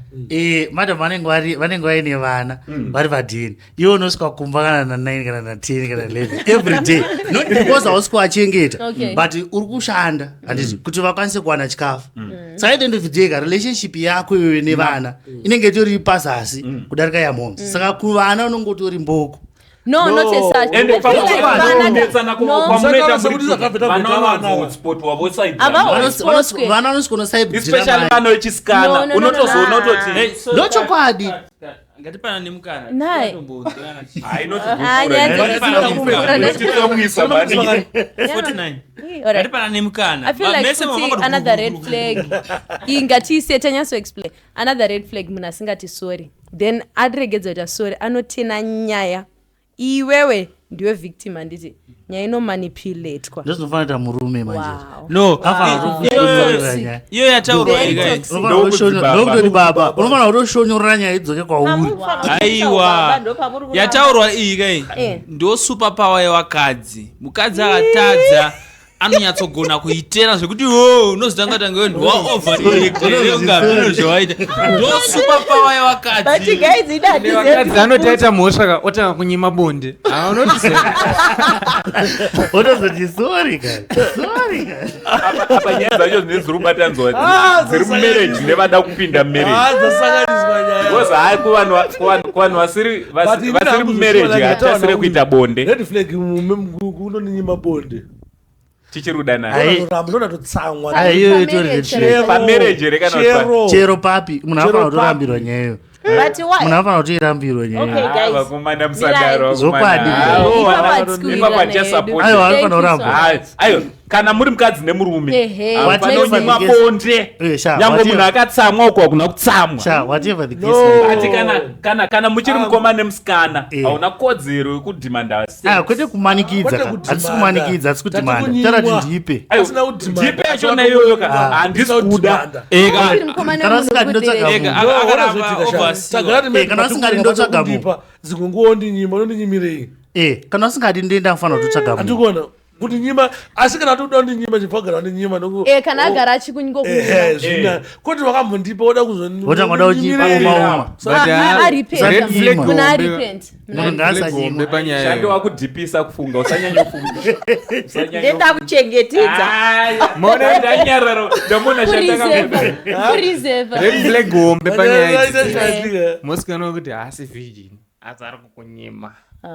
madam vanenge vaine vana vari vadheni iwe unosvika kumba kana na9 kana na10 kana 11 every day not because hausvika wachengeta but uri kushanda handiti kuti vakwanise kuwana chikafu saka at the end of the day relationship yako iwewe nevana inenge itori pazasi kudarika yamomsi saka kuvana unonge utori mboko No, not as such. And I feel like pamunetsana Vana hotspot wavo side vana vanosvikona especially vana vechisikana unotozoona utoti ndochokwadi ngatipana nemukana Nai. hainotitomwisa mani 49 ngatipana nemukana I feel like putting another red flag. Ingati tanyaso explain. Another red flag munhu asingati sorry. Then adiregedza kuti sorry anotena nyaya. Iwewe ndiwe victim handiti. Nyaya inomanipulate kwa. ndozinofanira murume manje no iyo yataurwa ndokutoti baba unofanira kutoshonyorora nyaya idzoke kwauri aiwa yataurwa iyi kai ndo super power yevakadzi. Mukadzi akatadza anonyatsogona kuitera zvekuti unozotanga iwe ndwaoverreactezvawaita ndo super power yevakadzi anotaita mhosva otanga kunyima bonde otozoti sorry apa nyaya dzacho dzine dziri kubatanzwa dziri mumarriage nevada kupinda mumarriage hai kuvanhu vasiri mumarriage hatasire kuita bonde red flag unoninyima bonde tichirudanapamarriage chero papi munhu afanira kutorambirwa nyayo munhu afanira kutoirambirwa nyayavakomana musadaro zokwadi aiwa anofanira kuramba aiwa kana muri mukadzi nemurume panonyima bonde nyange munhu akatsamwa uko hakuna kutsamwa whatever the case ati kana muchiri mukoma nemusikana hauna kodzero yekudhimanda kwete kumanikidza hatisi kumanikidza hatisi kudhimanda tara kuti ndipe ndipe yachona iyoyo handisi kuda kana usingati ndotsvaga munhu zikungoondinyima unondinyimirei kana usingati ndoenda kufanira kutotsvaga munhu andikuona kuti nyima asi kana toda kundinyima chibvagara ndinyima kana agara achikunyingokuzvina kuti wakambondipa oda kuzotanga oda kuchipauma shando wakudhipisa kufunga usanyanyofunga ndenda kuchengetedza ndanyararo ndamona shandakared gombe panyaya mosikana wekuti haasi virgin asi ari kukunyima I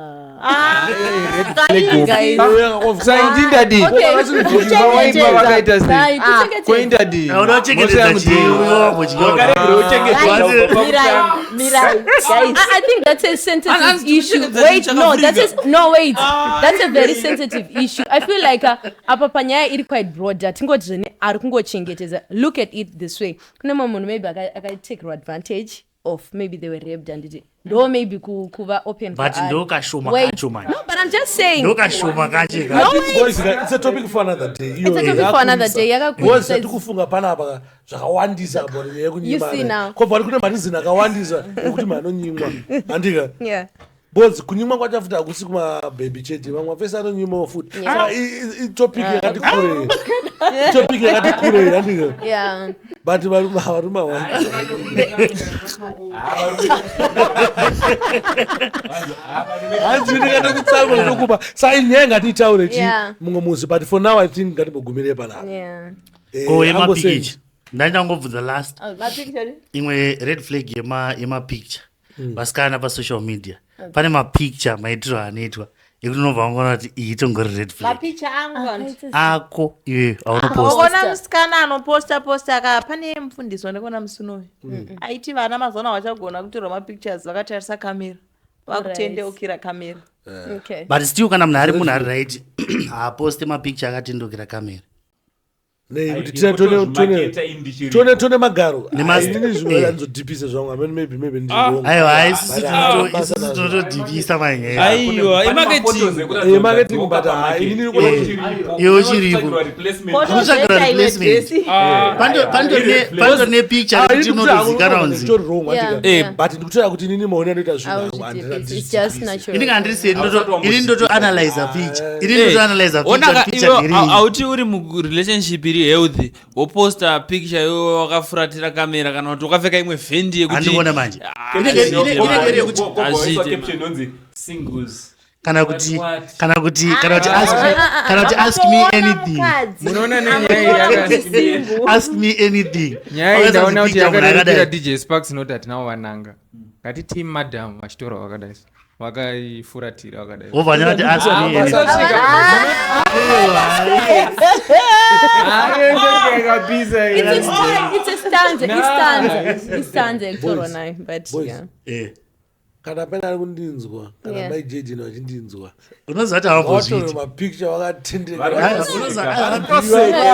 think that's a sensitive issue. Wait, that's a very sensitive issue. I feel like apa panyaya iri quite broad. Tingoti zvene ari kungochengetedza. Look at it this way. Kune munhu maybe take advantage of, maybe they were raped and it do maybe kuva open but ndo kashoma kacho man. No, but I'm just saying ndo kashoma kacho it's a topic for another day. It's a topic for another day. Yakakuisa tikufunga panapa zvakawandisa bori yekunyima. You see now. Kwa kune marizini akawandisa ukuthi manonyimwa. Andika. Yeah. Bozi kunyimwa kwachafuta akusi kuma baby chete vamwe pesa anonyimwa futi. I topic yakati kure. Topic yakati kure andika. Yeah. But varuma wa. Azvini kana kutsaura nokuba sai nyenga titaure chi mumwe muzi but for now I think ngatibogumire pana. Yeah. Yema picture. Ndangobvudza last. Imwe red flag yema picture. Vasikana pasocial media. Pane mapicture maitiro anoitwa ekuti unobva ungaona kuti iyi tongori red flag. Mapicha angu ako iwe aunoposta. Ukaona musikana anoposta aka pane mufundisi wandakaona musunoyo. Aiti vana mazona vachagona kutorwa mapictures vakatarisa kamera. Vakutendeukira kamera. Okay. But still kana munhu ari munhu ari right haaposte mapicture akatendeukira kamera. Tone magaro inini zvimwe anzodhipisa zvamwe amene maybe ndizvo aiwa isi totodhipisa manyaya aiwa imarketing but inini iwo chiripo kutsvagira replacement pando nepicture kuti unotozikana unzi but ndikutaura kuti inini maoni anoita zvinhu ini ndotoanalyza picture ini ndotoanalyza picture auti uri murelationship iri healthy woposta picture yo wakafuratira kamera kana kuti wakapfeka imwe vhendi yekuti andikuona manje kana kuti ask me anything munoona nenyaya ask me anything nyaya ndaona kuti yakadarikira DJ Sparks noti hatina vananga ngati team madam vachitaura vakadai vakaifuratira vakadai obva nyati asini It's a stanza electoral now, but Boys. yeah. kana pena ari kundinzwa kana Yeah. maijeji vachindinzwa unozati watore hambozviti mapicture wakatendeka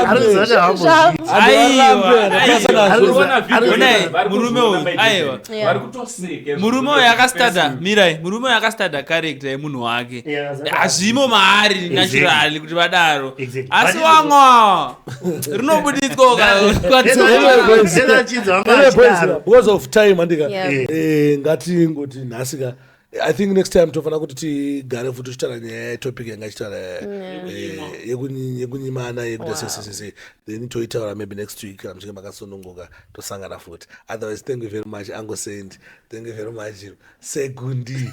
anozati hambozviti murume uyu aiwa murume uyu akastada mirai murume uyu akastada karekta yemunhu wake hazvimo maari naturali kuti vadaro asi wamwa rinobuditswa because of time andika Yeah. ngatingoti nhasika I think next time tofana kuti tigare futi tichitaura nyaya yetopic yanga ichitaura yekunyimana yekuita sesesese then toitaura maybe next week kana muchinge makasonongoka tosangana futi. Otherwise, thank you very much Uncle Saint, thank you very much Segundi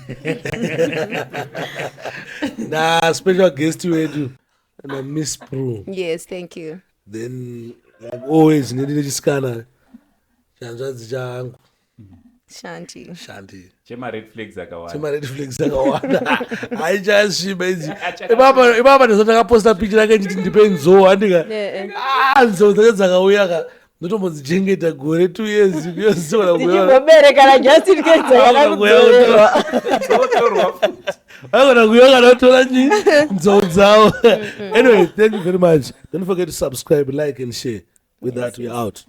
na special guest wedu na Miss Pro. Yes, thank you. Then like always ndine chisikana chanzvadzi changu Shanti chema red flags akawanda chema red flags akawanda haichasviba idzi ibaba ndizotakaposta picha rake nditi ndipe nzou handika nzou dzake dzakauya ka ndotombodzichengeta gore 2 years tichimboberekana justin kedzakana vagona kuya kana kutora nzou dzavo. Anyway, thank you very much. Don't forget to subscribe, like and share. With that, we're out.